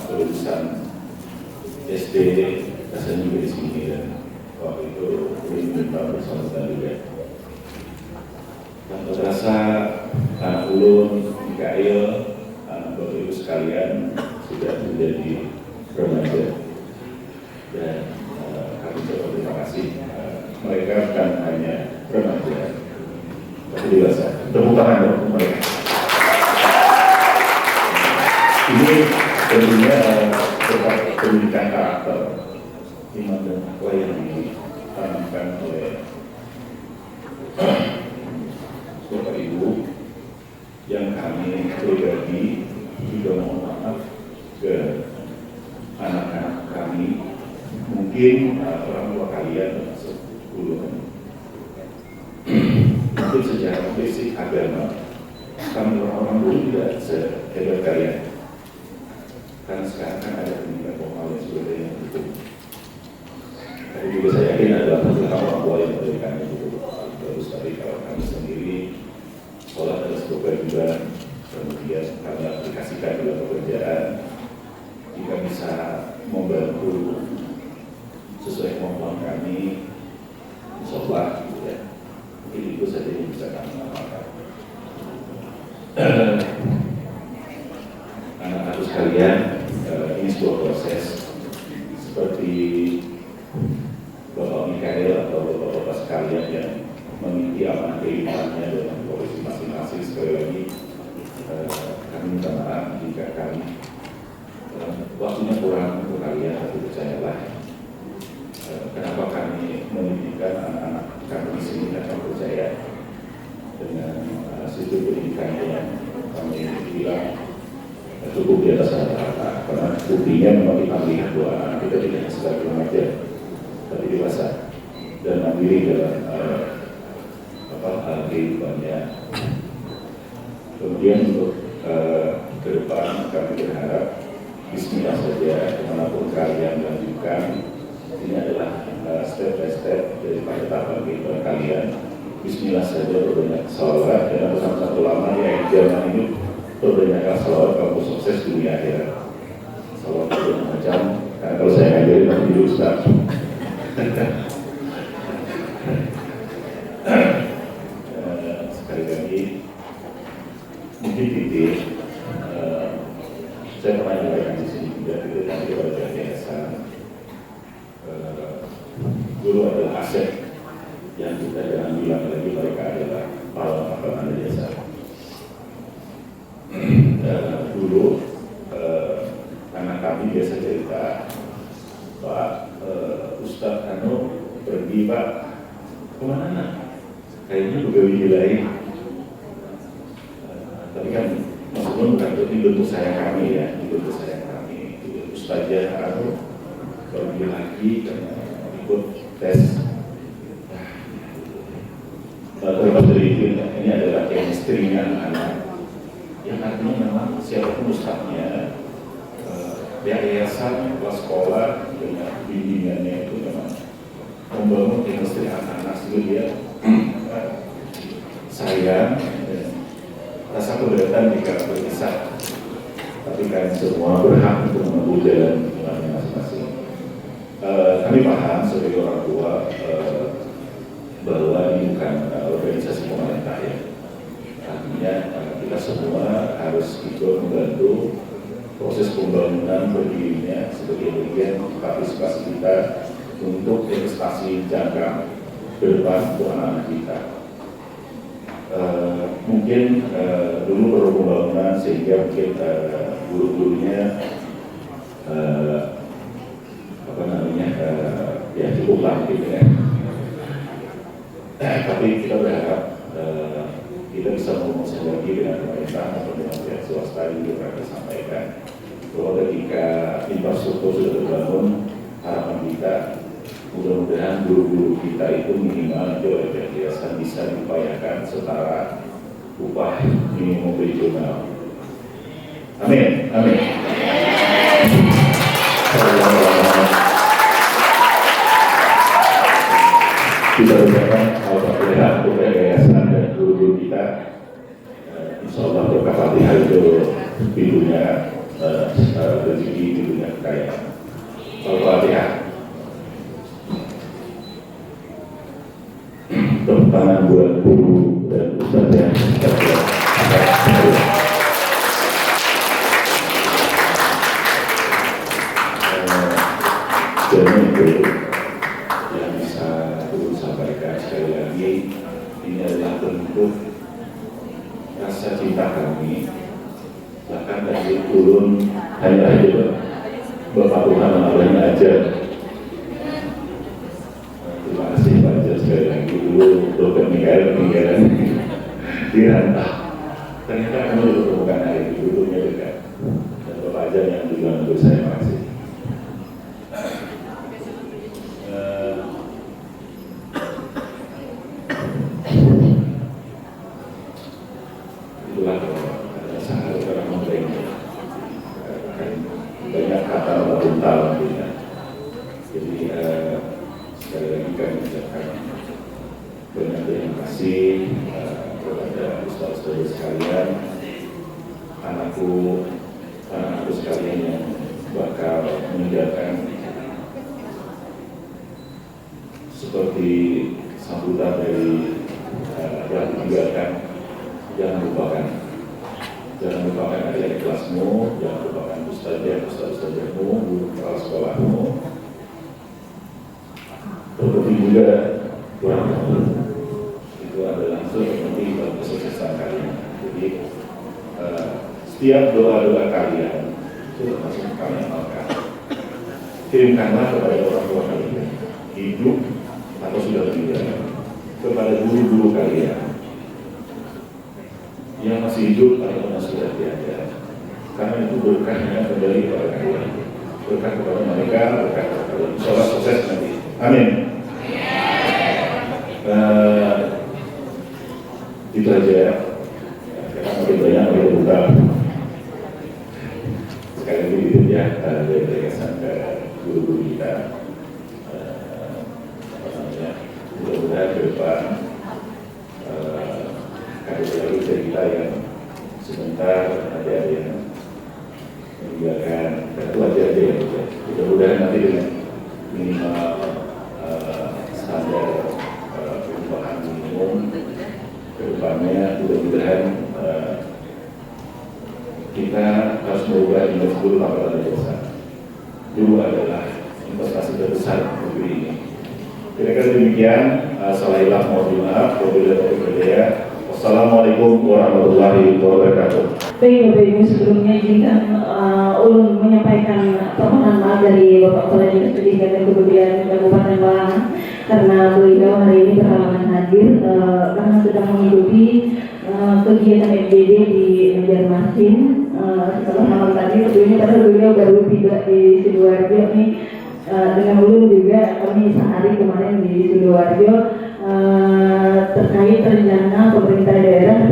kelulusan SD rasanya juga di sini, dan waktu itu minta bersama juga. Dan terasa anak ulun, Mikael, anak bapak ibu sekalian sudah menjadi remaja, dan kami coba terima kasih. Mereka bukan hanya remaja, tapi dewasa. Tepuk tangan untuk mereka. Ini tentunya berkat pendidikan karakter, iman dan takwa yang ditanamkan oleh Bapak Ibu, yang kami pribadi juga mohon maaf ke anak-anak kami, mungkin orang tua kalian termasuk guru, mungkin secara basic agama kami orang-orang dulu tidak sehebat kalian, karena sekarang kan ada pendidikan formal yang sudah yang itu. Tapi juga saya yakin adalah orang tua yang memberikan itu bagus, tapi kalau kami sendiri sekolah adalah sebuah kewajiban, kemudian kami aplikasikan dalam pekerjaan. Jika bisa membantu sesuai kemampuan kami, insya Allah gitu ya, mungkin itu saja yang bisa kami lakukan. Anak-anak sekalian, ini sebuah proses seperti Bapak Mikael atau Bapak-Bapak sekalian yang memiliki amanah kehidupannya dalam posisi masing-masing. Sekali lagi kami minta maaf jika kami waktunya kurang untuk kalian, tapi percayalah kenapa kami mendidikan anak-anak kami di sini, karena percaya dengan situ pendidikan yang kami bilang cukup di atas rata-rata, karena buktinya memang kita melihat bahwa anak kita tidak hanya sebagai remaja, tapi dewasa dan mandiri dalam kehidupannya. Kemudian untuk ke depan kami berharap bismillah saja kemanapun kalian lanjutkan, ini adalah step by step dari tahapan kehidupan kalian. Bismillah saja, berbanyak salawat, dan satu ulama yang zaman ini berbanyaklah salawat kamu sukses dunia akhirat. Salawat berbagai macam, karena kalau saya ngajarin nanti di Ustaz. Sekali lagi mungkin titik saya pernah menyampaikan di sini juga, itu nanti kepada yayasan, guru adalah aset yang kita jangan bilang lagi mereka adalah pahlawan-pahlawan jasa. dulu anak kami biasa cerita, Pak Ustadz Anu pergi Pak kemana? Kayaknya begawi lain. Tapi kan maksudnya bukan berarti bentuk sayang kami ya, bentuk sayang kami. Ustazah Anu pergi lagi karena ikut tes. Terlepas dari itu, ini adalah chemistry-nya anak-anak. Yang artinya memang siapapun ustadznya, yayasan, kelas sekolah dengan bimbingannya itu memang membangun chemistry anak-anak sehingga dia sayang dan rasa keberatan jika berpisah. Tapi kalian semua berhak untuk menempuh jalan masing-masing. Kami paham sebagai orang tua bahwa ini bukan organisasi pemerintah ya. Artinya kita semua harus ikut membantu proses pembangunan berdirinya sebagai bagian partisipasi kita untuk investasi jangka ke depan untuk anak-anak kita. Mungkin dulu perlu pembangunan sehingga mungkin guru-gurunya ya cukuplah gitu ya. Tapi kita berharap kita bisa ngomong lagi dengan pemerintah atau dengan pihak swasta yang kita sampaikan bahwa ketika infrastruktur sudah terbangun, harapan kita mudah-mudahan guru-guru kita itu minimal nanti oleh pihak yayasan bisa diupayakan setara upah minimum regional. Amin, amin. Kita berharap alhamdulillah untuk yayasan dan guru-guru kita, insya Allah berkah Fatihah itu pintunya rezeki, pintunya kekayaan. Al-Fatihah. Tepuk tangan buat guru dan ustadz yang jadi itu yang bisa guru sampaikan sekali lagi, ini adalah bentuk rasa cinta kami. Bahkan dari turun hanya aja Bapak Tuhan Allahnya aja. Terima kasih Pak Jas sekali lagi. Dulu dokter ketinggalan di rantah. Ternyata kamu juga temukan hari itu, duduknya dekat. Dan Bapak Jas yang tujuan untuk saya, makasih. Itulah sangat orang memberi banyak kata beruntal nantinya. Jadi sekali lagi kami ucapkan banyak terima kasih kepada ustaz-ustaz sekalian, anakku sekalian yang bakal meninggalkan seperti sambutan dari yang ditinggalkan. Jangan lupakan adik-adik kelasmu, jangan lupakan ustaz-ustazmu, guru kepala sekolahmu. Terlebih juga orang tua itu adalah unsur penting dalam kesuksesan kalian. Jadi setiap doa-doa kalian itu termasuk kami amalkan. Kirimkanlah kepada orang tua kalian, hidup atau sudah meninggal, kepada guru-guru kalian yang masih hidup atau yang sudah tiada, karena itu berkahnya kembali kepada kalian, berkah kepada mereka, berkah kepada kalian. Insyaallah sukses nanti. Amin. Itu aja. Kita makin banyak makin buka. Sekali lagi itu ya dari yayasan ke guru-guru kita. Mudah-mudahan ke depan ada lagi cerita yang sebentar ada yang meninggalkan itu aja ya. Mudah-mudahan nanti dengan minimal standar perubahan minimum ke depannya, mudah-mudahan kita harus merubah image dulu laporan desa. Dulu adalah investasi terbesar negeri ini. Kira-kira demikian. Assalamualaikum warahmatullahi wabarakatuh. Wassalamualaikum warahmatullahi wabarakatuh. Baik Bapak Ibu, sebelumnya izinkan ulun menyampaikan permohonan maaf dari Bapak Kepala Dinas Pendidikan dan Kebudayaan Kabupaten Malang karena beliau hari ini berhalangan hadir karena sedang mengikuti kegiatan FGD di Banjarmasin. Setelah malam tadi, tentunya padahal beliau baru tiba di Sidoarjo nih. Dengan ulun juga kami sehari kemarin di Sidoarjo terkait rencana pemerintah daerah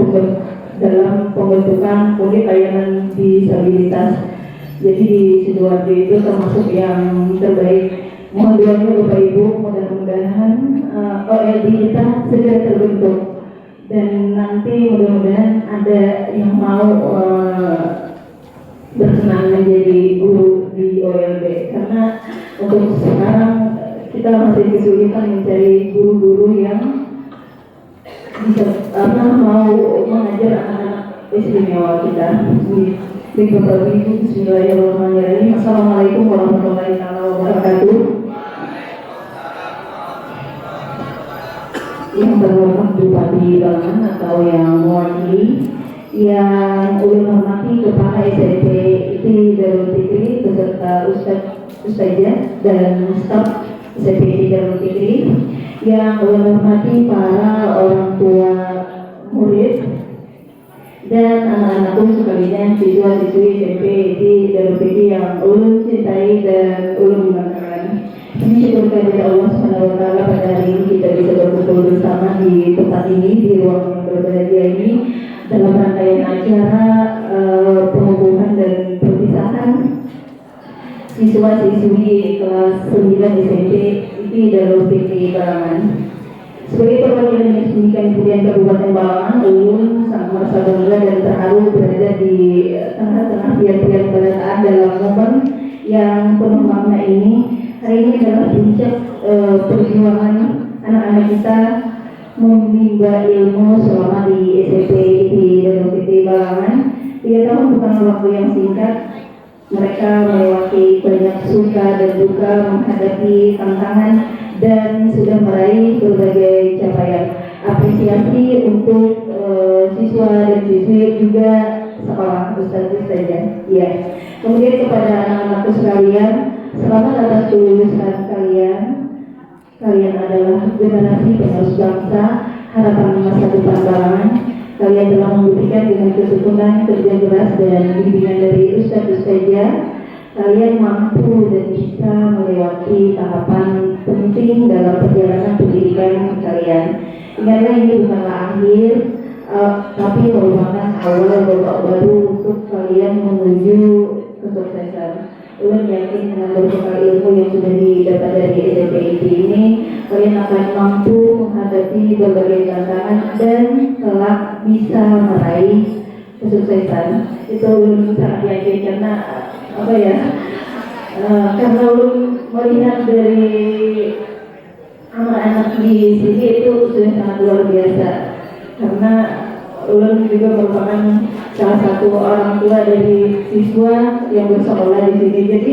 dalam pembentukan unit layanan disabilitas. Jadi di Sidoarjo itu termasuk yang terbaik. Mohon doanya Bapak Ibu, mudah-mudahan OLD kita segera terbentuk dan nanti mudah-mudahan ada yang mau berkenan menjadi guru di OLD, karena untuk sekarang kita masih kesulitan mencari guru-guru yang bisa mau mengajar anak-anak istimewa kita. Baik Bapak Ibu, bismillahirrahmanirrahim. Assalamualaikum warahmatullahi wabarakatuh. Yang terhormat Bupati Balangan atau yang mewakili, yang ulun hormati Kepala SMP ITI Darul Fikri beserta Ustazah dan staf SMP ITI Darul Fikri, yang ulun hormati para orang tua murid dan anak-anakku sekalian, siswa-siswi SMP ITI Darul Fikri yang ulun cintai dan ulun banggakan. Ini syukur kepada Allah SWT pada hari ini kita bisa berkumpul bersama di tempat ini, di ruang yang berbahagia ini, dalam rangkaian acara pengukuhan dan perpisahan siswa-siswi kelas 9 SMP ITI Darul Fikri Balangan. Sebagai perwakilan Dinas Pendidikan Kebudayaan Kabupaten Balangan, ulun sangat merasa bangga dan terharu berada di tengah-tengah pihak-pihak kebangsaan dalam momen yang penuh makna ini. Hari ini adalah puncak perjuangan anak-anak kita menimba ilmu selama di SMP di Darul Fikri Balangan. 3 tahun bukan waktu yang singkat. Mereka melewati banyak suka dan duka, menghadapi tantangan dan sudah meraih berbagai capaian. Apresiasi untuk siswa dan siswi juga sekolah ustaz-ustazah. Ya. Kemudian kepada anak-anakku sekalian, selamat atas kelulusan kalian. Kalian adalah generasi penerus bangsa, harapan masa depan Balangan. Kalian telah membuktikan dengan ketekunan, kerja keras dan bimbingan dari ustaz-ustazah, kalian mampu dan bisa melewati tahapan penting dalam perjalanan pendidikan kalian. Ingatlah, ini bukanlah akhir, tapi merupakan awal babak baru untuk kalian menuju kesuksesan. Ulun yakin dengan berbekal ilmu yang sudah didapat dari SMP ini, kalian akan mampu menghadapi berbagai tantangan dan kelak bisa meraih kesuksesan. Itu ulun sangat yakin karena karena ulun melihat dari anak-anak di sini itu sudah sangat luar biasa. Karena ulun juga merupakan salah satu orang tua dari siswa yang bersekolah di sini, jadi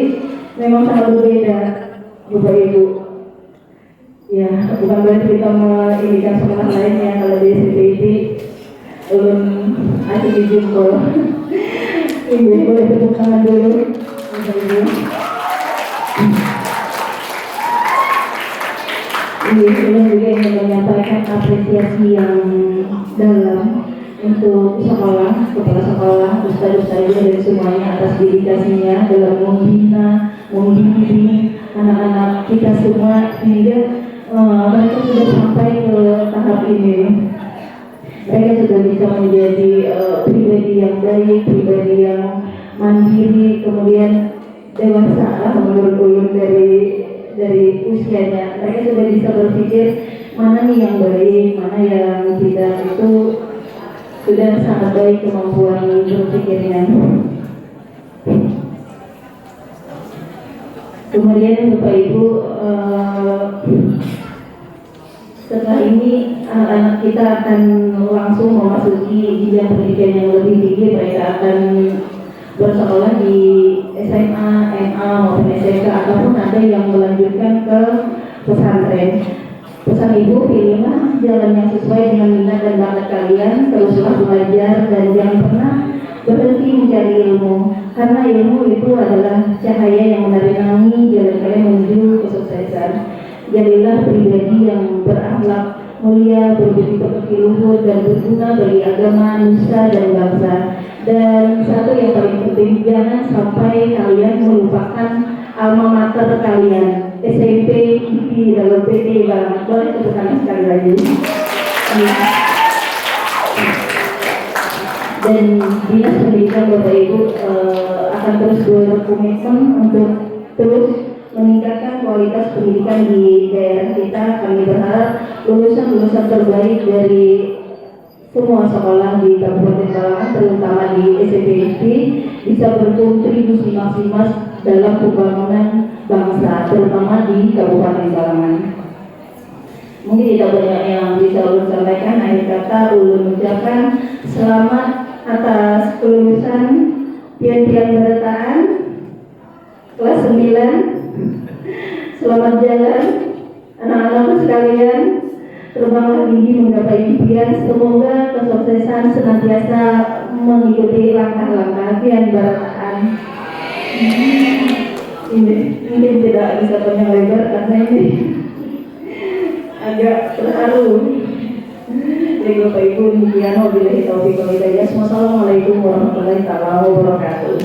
memang sangat berbeda, Bapak Ibu. Ya, bukan berarti kita menginginkan sekolah lainnya. Kalau di SMP ini ulun asik dijempol. Ibu boleh tepuk tangan dulu, Bapak Ibu. Ulun juga ingin menyampaikan apresiasi yang dalam untuk sekolah, kepala sekolah, ustaz-ustazah dan semuanya atas dedikasinya dalam membimbing anak-anak kita semua hingga mereka sudah sampai ke tahap ini. Mereka sudah bisa menjadi pribadi yang baik, pribadi yang mandiri, kemudian dewasa menurut ulun dari usianya. Mereka sudah bisa berpikir mana nih yang baik, mana yang tidak. Itu sudah sangat baik kemampuan berpikirnya. Kemudian Bapak Ibu, setelah ini anak-anak kita akan langsung memasuki jenjang pendidikan yang lebih tinggi. Mereka akan bersekolah di SMA, MA maupun SMK, ataupun ada yang melanjutkan ke pesantren. Pesan ibu, pilihlah jalan yang sesuai dengan minat dan bakat kalian, teruslah belajar dan jangan pernah berhenti mencari ilmu, karena ilmu itu adalah cahaya yang menerangi jalan kalian menuju kesuksesan. Jadilah pribadi yang berakhlak mulia, berbudi pekerti luhur dan berguna bagi agama, nusa dan bangsa. Dan satu yang paling penting, jangan sampai kalian melupakan alma mater kalian, SMP, IP, dan PT Balangan. Boleh tepuk tangan sekali lagi. Dan Dinas Pendidikan Bapak Ibu akan terus berkomitmen untuk terus meningkatkan kualitas pendidikan di daerah kita. Kami berharap lulusan-lulusan terbaik dari semua sekolah di Kabupaten Balangan, terutama di SMP bisa berkontribusi maksimal dalam pembangunan bangsa, terutama di Kabupaten Balangan. Mungkin tidak banyak yang bisa ulun sampaikan. Akhir kata ulun ucapkan selamat atas kelulusan pian-pian berataan kelas 9. Selamat jalan anak-anakku sekalian, terbanglah tinggi menggapai impian. Semoga kesuksesan senantiasa mengikuti langkah-langkah pian berataan. Ini mungkin tidak bisa panjang lebar karena ini agak terharu. Jadi Bapak Ibu, demikian wabillahi taufiq wal hidayah. Wassalamualaikum warahmatullahi wabarakatuh.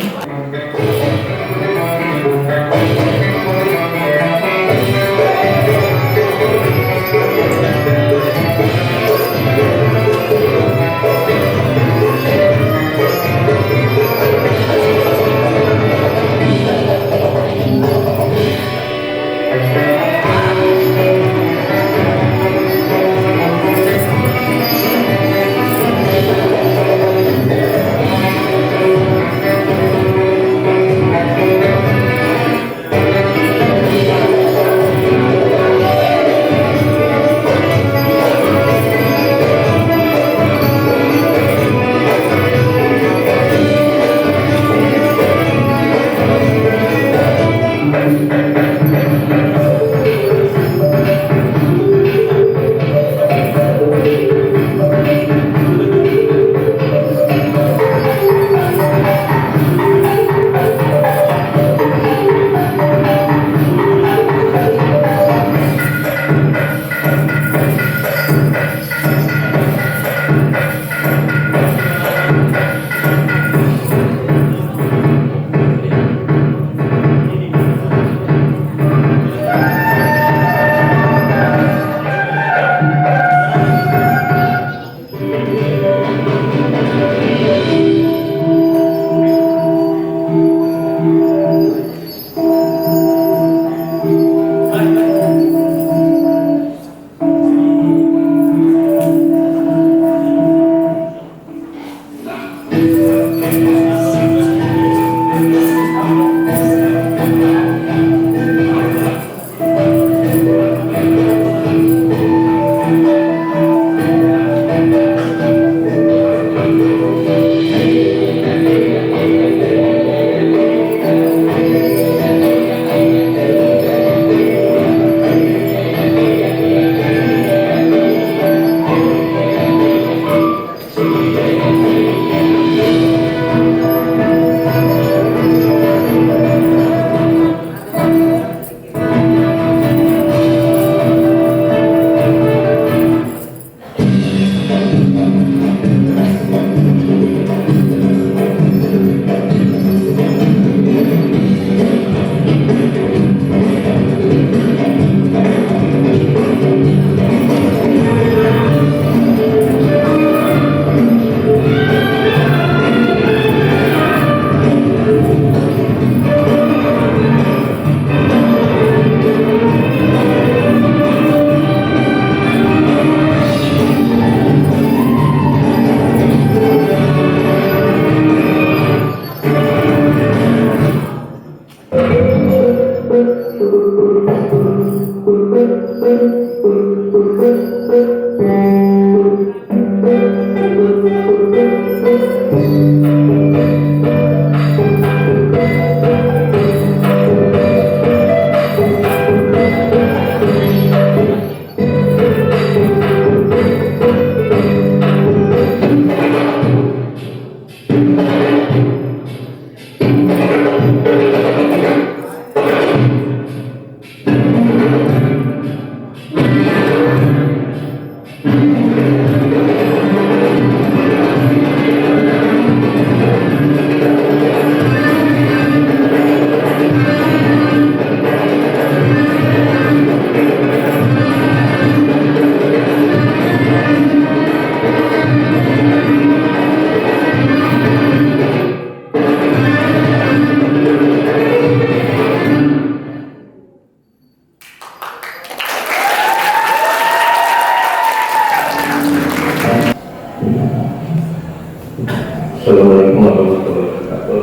Assalamualaikum warahmatullahi wabarakatuh.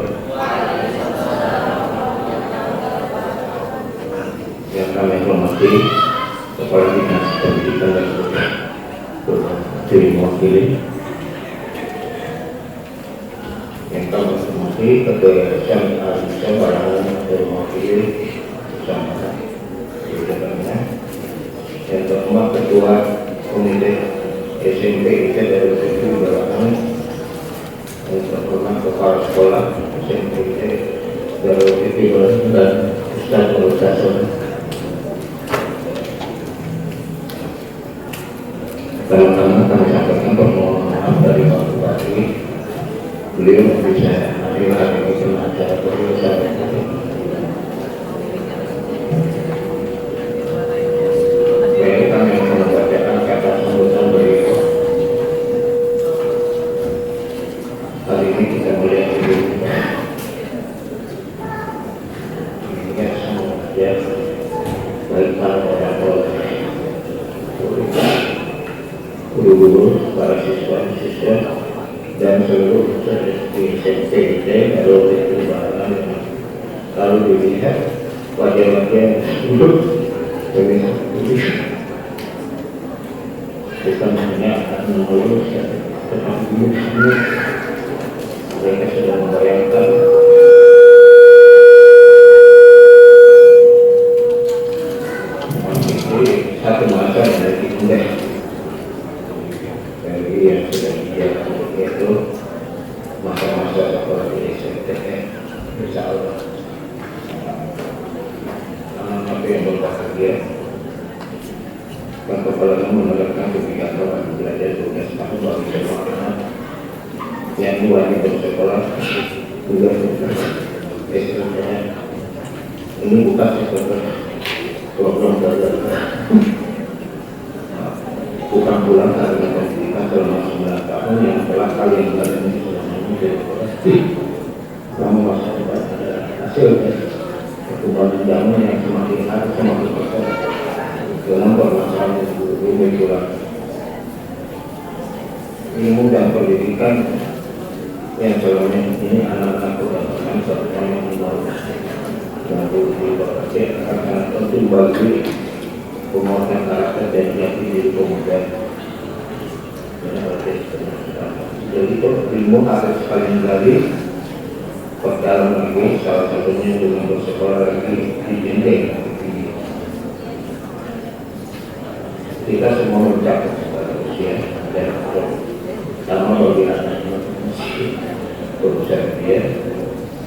Yang kami hormati Kepala Dinas Pendidikan dan Kebudayaan mewakili, yang kami hormati Ketua Yayasan Al-Izzah Barangan dan mewakili bersama jajarannya, yang terhormat Ketua Komite SMP ITB Darul Fikri Barangan, yang terhormat Kepala Sekolah SMP ITB Darul Fikri Barangan dan Ustaz. Pertama kami sampaikan permohonan maaf dari Pak Bupati, beliau bisa hadir hari ini dalam acara perluasan. Baik, kami akan membacakan kata sambutan berikut. Hari ini kita melihat ini ya semua ya, baik para orang tua, guru-guru, para siswa-siswa, dan seluruh di SMP Darul Fikri Barangan yang lalu dilihat wajah-wajah duduk bukan hanya akan mengeluh, tetapi duduk mereka sudah membayangkan satu masa yang lebih indah yang sudah dijalankan, yaitu masa-masa seperti SMTN, insya Allah. Anak-anak yang berbahagia, dan kepala menerapkan kebijakan belajar 12 tahun bagi semua anak yang wajib bersekolah juga SMTN. Ini bukan sekedar program belajar, bukan pulang karena pendidikan selama 9 tahun yang telah kalian jalani selama menjadi pasti. Namun masa depan adalah hasil perkembangan zaman yang semakin hari semakin besar dengan permasalahan yang berubah. Ilmu dan pendidikan yang selama ini anak-anak berdasarkan serta yang baru dan berubah akan sangat penting bagi penguatan karakter dan jati diri pemuda. Jadi itu ilmu harus paling gali perdalam lagi, salah satunya dengan bersekolah lagi di jenjang tinggi. Kita semua mencapai pada usia dan sama bagi anak-anak berusaha dia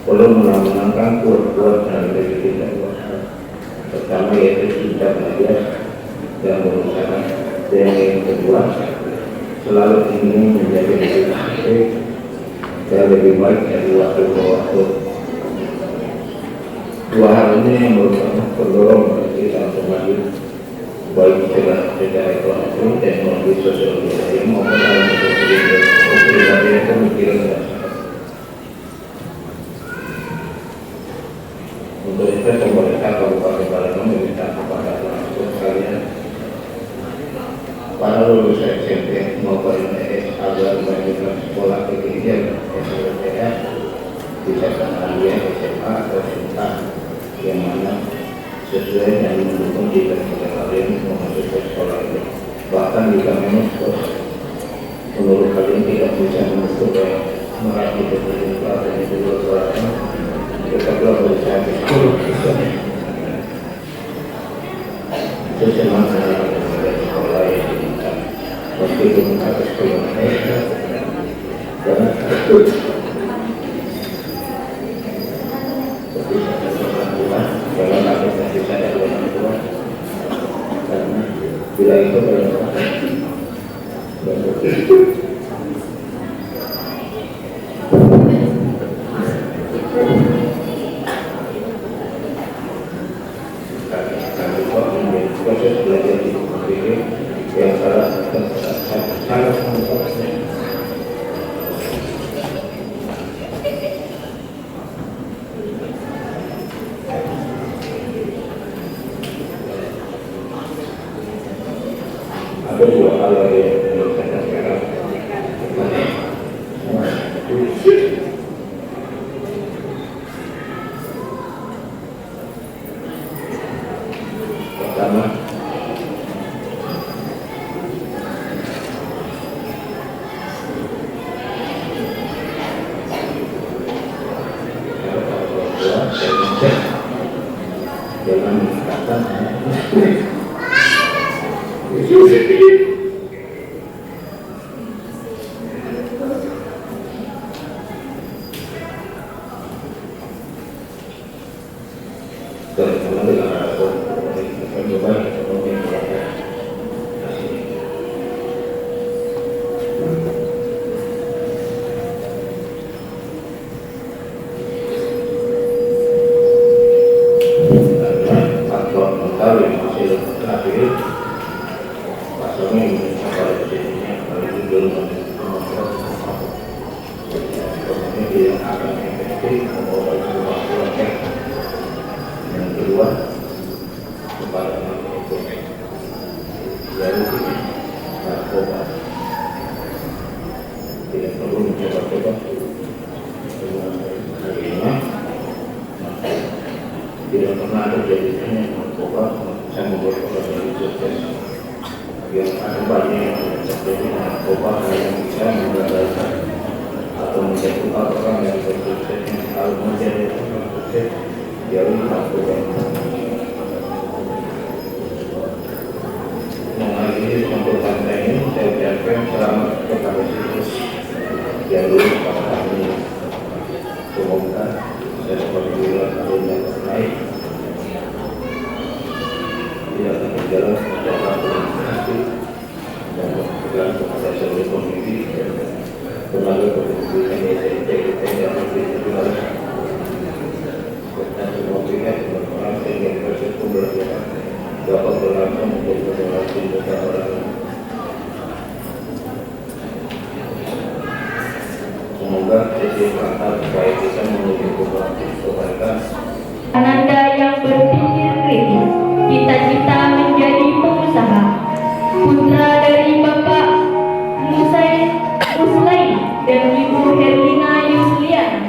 perlu menangkan kuat-kuat dan lebih tidak kuat. Pertama yaitu cinta belajar dan berusaha, dan yang kedua selalu ingin menjadi lebih baik dan lebih baik dari waktu ke waktu. Dua hal ini yang merupakan pendorong bagi kita untuk maju, baik secara ekonomi, teknologi, sosial budaya maupun dalam kepribadian pemikiran dan untuk itu pemerintah Kabupaten Barangan meminta kepada langsung sekalian para lulusan SMP maupun TS agar melanjutkan sekolah ketinggian SMTN bisa kuliah SMA atau SMK yang mana sesuai dan mendukung jika kalian memasuki sekolah itu. Bahkan jika memang menurut kalian tidak bisa menutup meraih kepentingan dan itu berkurang, tetaplah berusaha di sekolah itu semangat sekolah yang diminta meskipun harus keluar dan takut tapi saya Tuhan jangan takut kasih sayang dengan Tuhan, karena bila itu berlaku dan begitu proses belajar di sini yang sangat membuatnya. Tidak pernah terjadinya narkoba yang membuat orang menjadi sukses. Yang ada banyak yang terjadi narkoba yang bisa menggagalkan atau menjatuhkan orang yang bersukses. Kalau menjadi orang sukses, jauh narkoba. Mengakhiri untuk pantai ini, saya ucapkan selamat kepada Yesus. Jalur pada kami. Semoga saya sebagai gila tahun yang terbaik tidak akan berjalan secara komunikasi dan berjalan kepada seluruh komisi dan tenaga kependudukan YCT kita yang berjalan serta semua pihak berperan sehingga proses pembelajaran dapat berlangsung untuk generasi muda orang. Semoga sesi berangkat supaya bisa menuju kebaikan. Ananda yang berpikir kritis, cita-cita menjadi pengusaha. Putra dari Bapak Muslai dan Ibu Herlina Yusliana.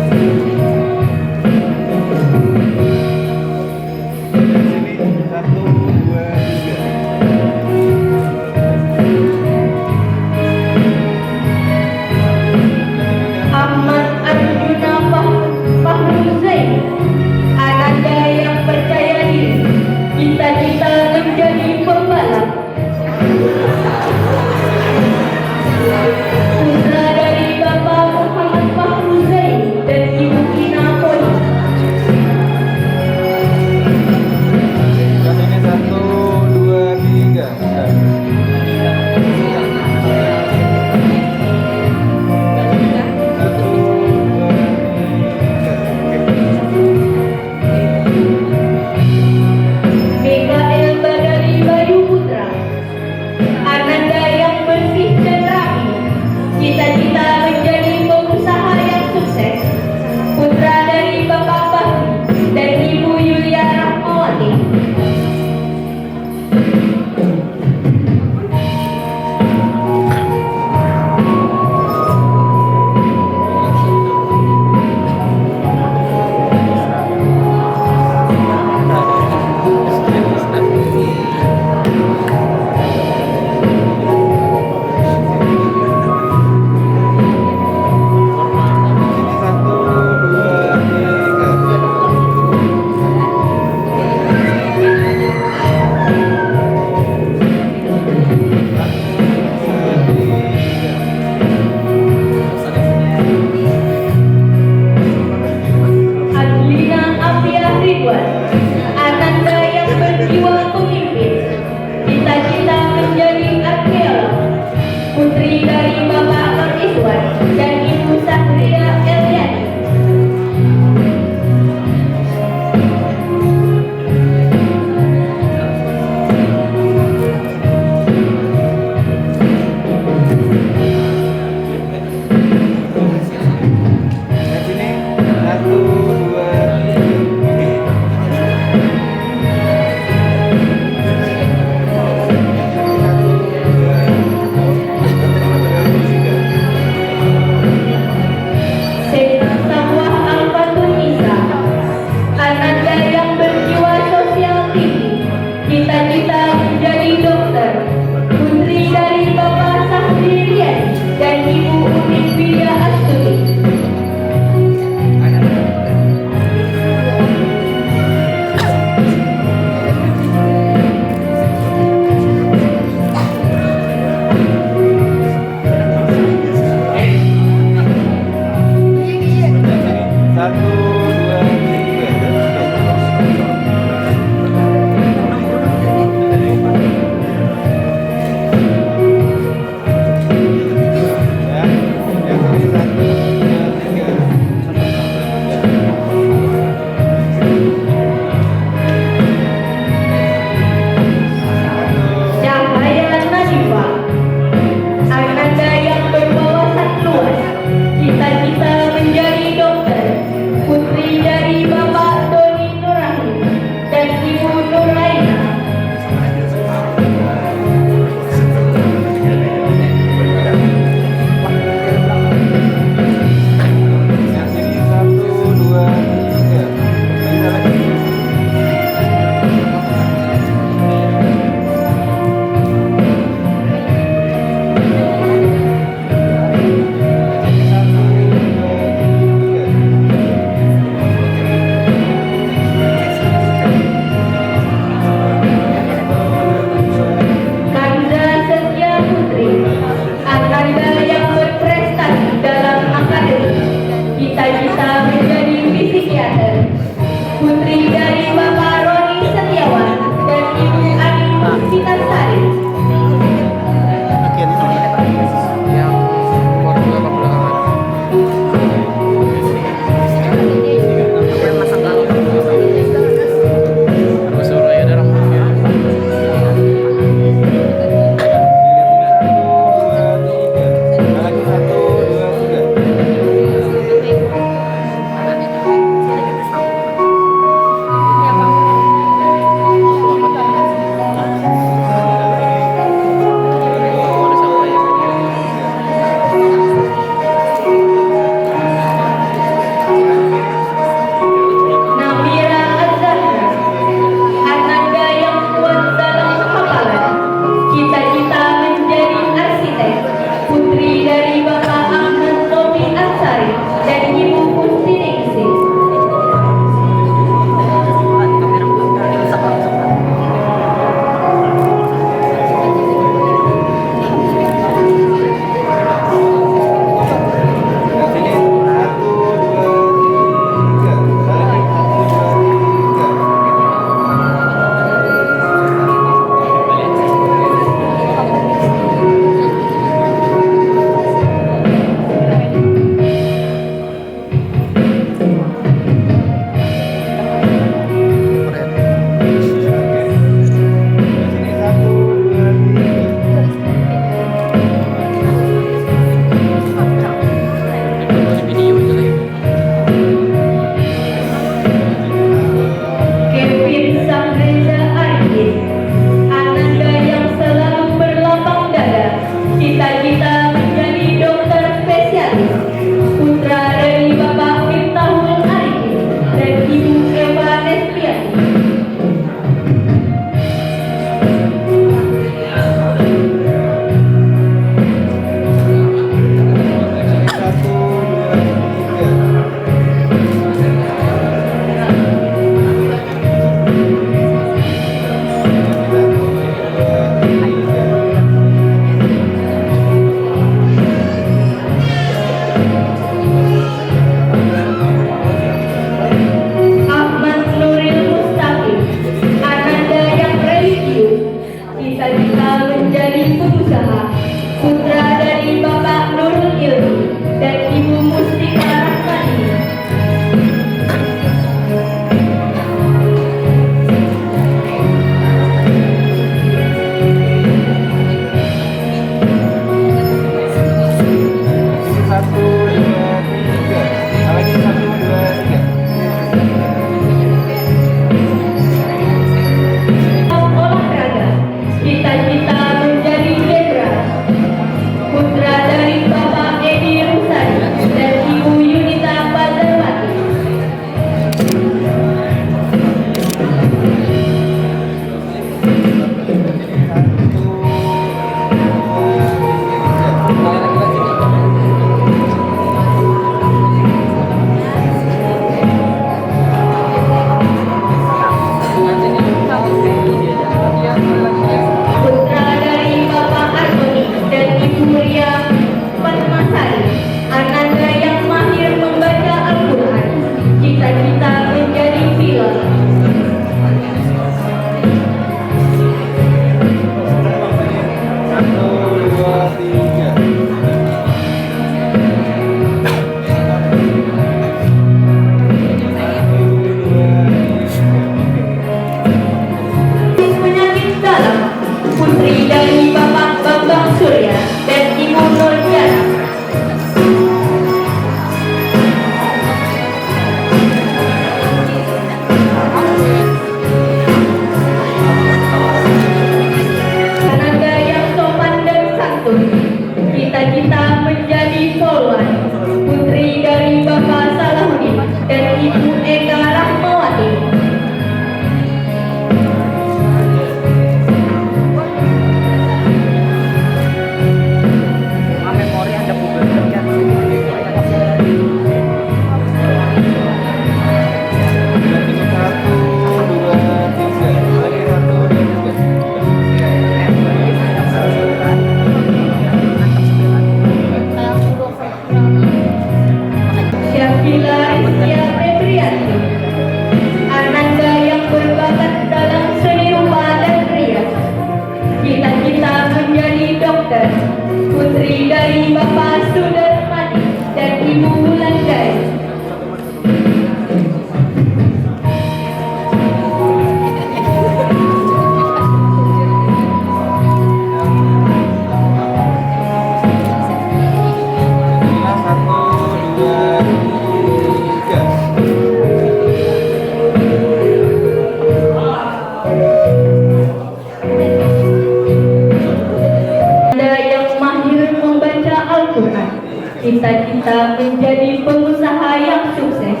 cita-cita menjadi pengusaha yang sukses.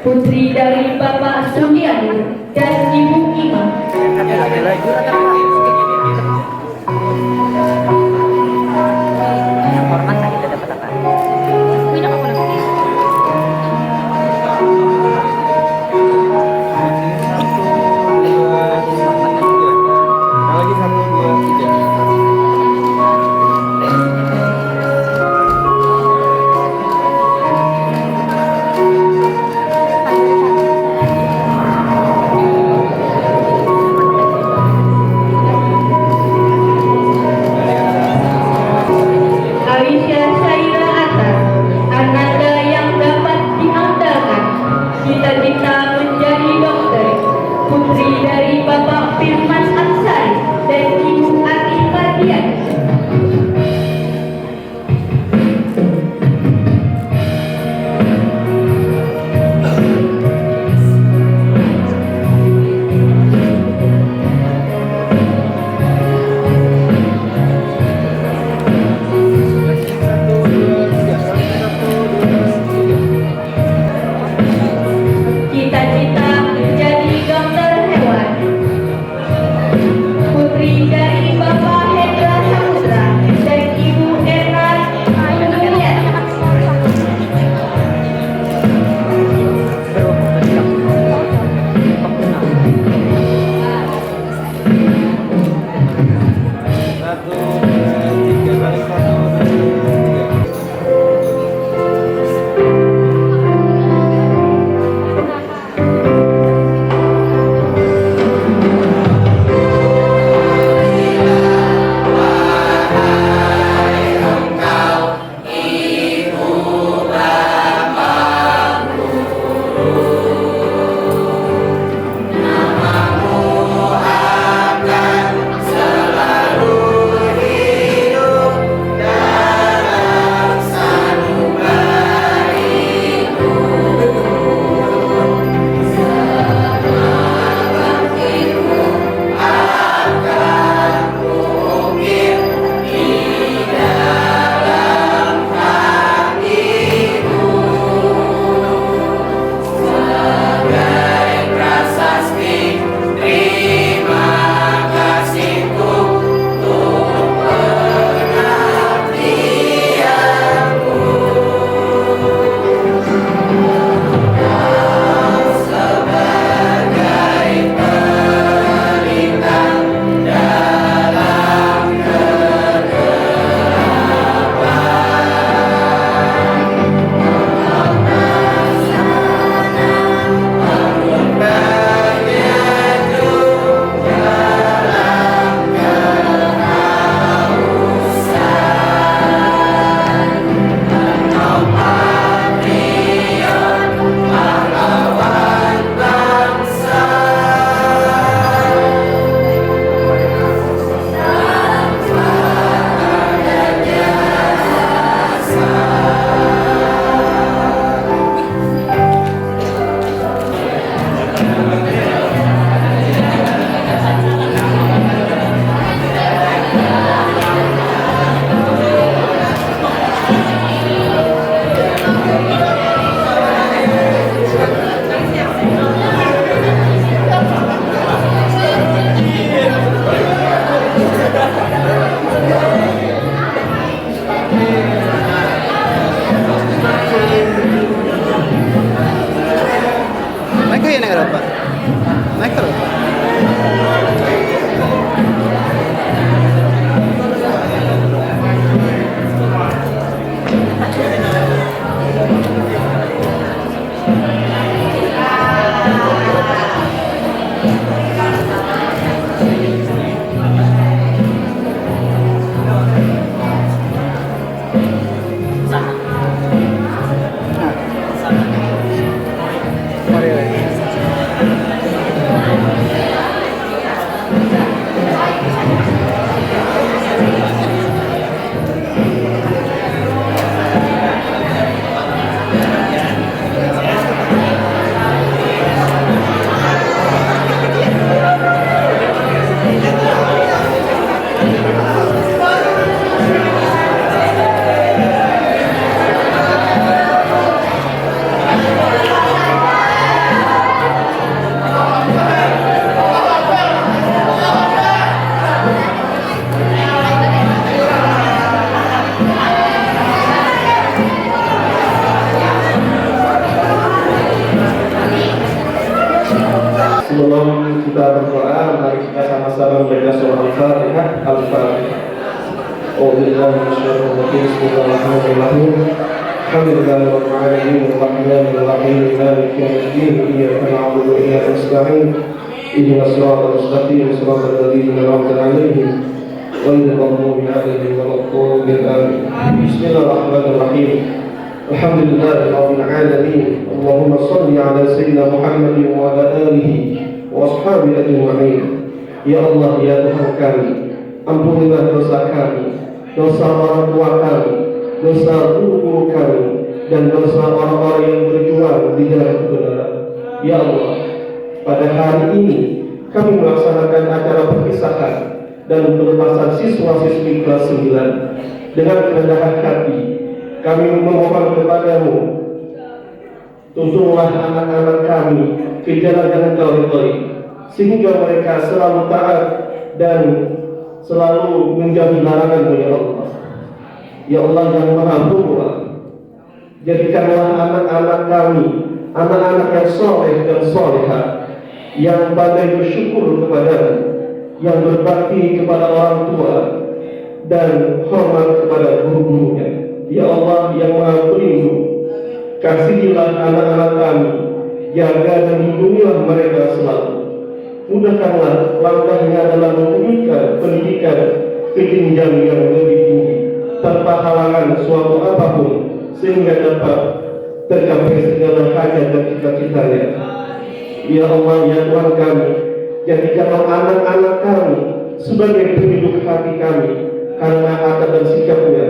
Putri dari Bapak Sugianto dan Ibu Ima. Aisyah Syaira Atta, Ananda yang dapat diandalkan, cita-cita menjadi dokter. Putri dari Bapak Firman Ansari dan Ibu Ati Mardian. Cita-cita menjadi dokter hewan. Putri dari Bapak Hendra Samudra dan Ibu Erna Anuliat. kita berdoa, mari kita sama-sama membaca surah Al-Fatihah. Al-Fatihah. Bismillahirrahmanirrahim. Alhamdulillahirabbil alamin, arrahmanir rahim, maliki yaumiddin, iyyaka na'budu wa iyyaka nasta'in. Ihdinas siratal mustaqim, siratal ladzina an'amta 'alaihim ghairil maghdubi 'alaihim waladdallin. Bismillahirrahmanirrahim. Alhamdulillahirabbil alamin. Allahumma shalli 'ala sayyidina Muhammadin wa 'ala alihi wa ashabihi ajma'in. Ya Allah, ya Tuhan kami, ampunilah dosa kami, dosa orang tua kami, dosa guru kami, dan dosa orang-orang yang berjuang di jalan kebenaran. Ya Allah, pada hari ini kami melaksanakan acara perpisahan dan pelepasan siswa-siswi kelas 9 dengan kerendahan hati. Kami memohon kepadamu, tuntunlah anak-anak kami ke jalan-jalan Kau sehingga mereka selalu taat dan selalu menjauhi larangan-Mu, ya Allah. Ya Allah yang Maha Pemurah, jadikanlah anak-anak kami anak-anak yang soleh dan solehah, yang pandai bersyukur kepada-Mu, yang berbakti kepada orang tua dan hormat kepada guru-gurunya. Ya Allah yang Maha Pelindung, kasihilah anak-anak kami, jaga dan lindungilah mereka selalu. Mudahkanlah langkahnya dalam memberikan pendidikan ke jenjang yang lebih tinggi tanpa halangan suatu apapun, sehingga dapat tercapai segala hajat dan cita-citanya. Ya Allah, ya Tuhan kami, jadikanlah anak-anak kami sebagai penduduk hati kami karena adat dan sikapnya.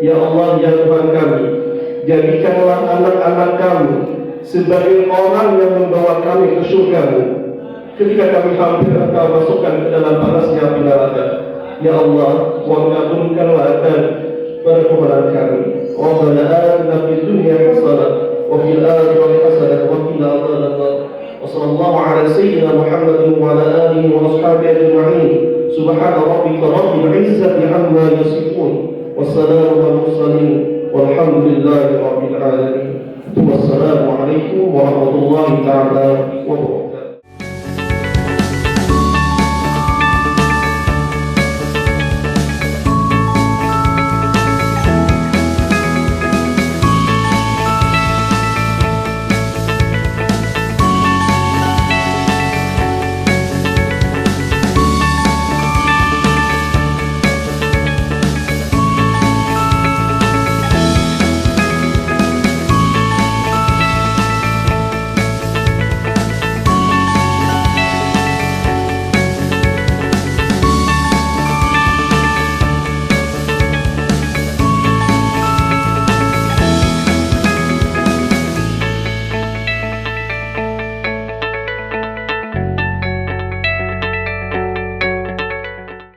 Ya Allah, ya Tuhan kami, jadikanlah anak-anak kami sebagai orang yang membawa kami ke surga-Mu ketika kami hampir Engkau masukkan ke dalam panasnya api neraka. Ya Allah, mengabulkanlah dan permohonan kami. Rabbana atina fid dunya hasanah wa fil akhirati hasanah wa qina adzabannar. Wa sallallahu ala sayyidina Muhammadin wa ala alihi wa ashabihi ajma'in. Subhana rabbika rabbil izzati amma yasifun. Wassalamu ala mursalin walhamdulillahi rabbil alamin. Wassalamu alaikum warahmatullahi ta'ala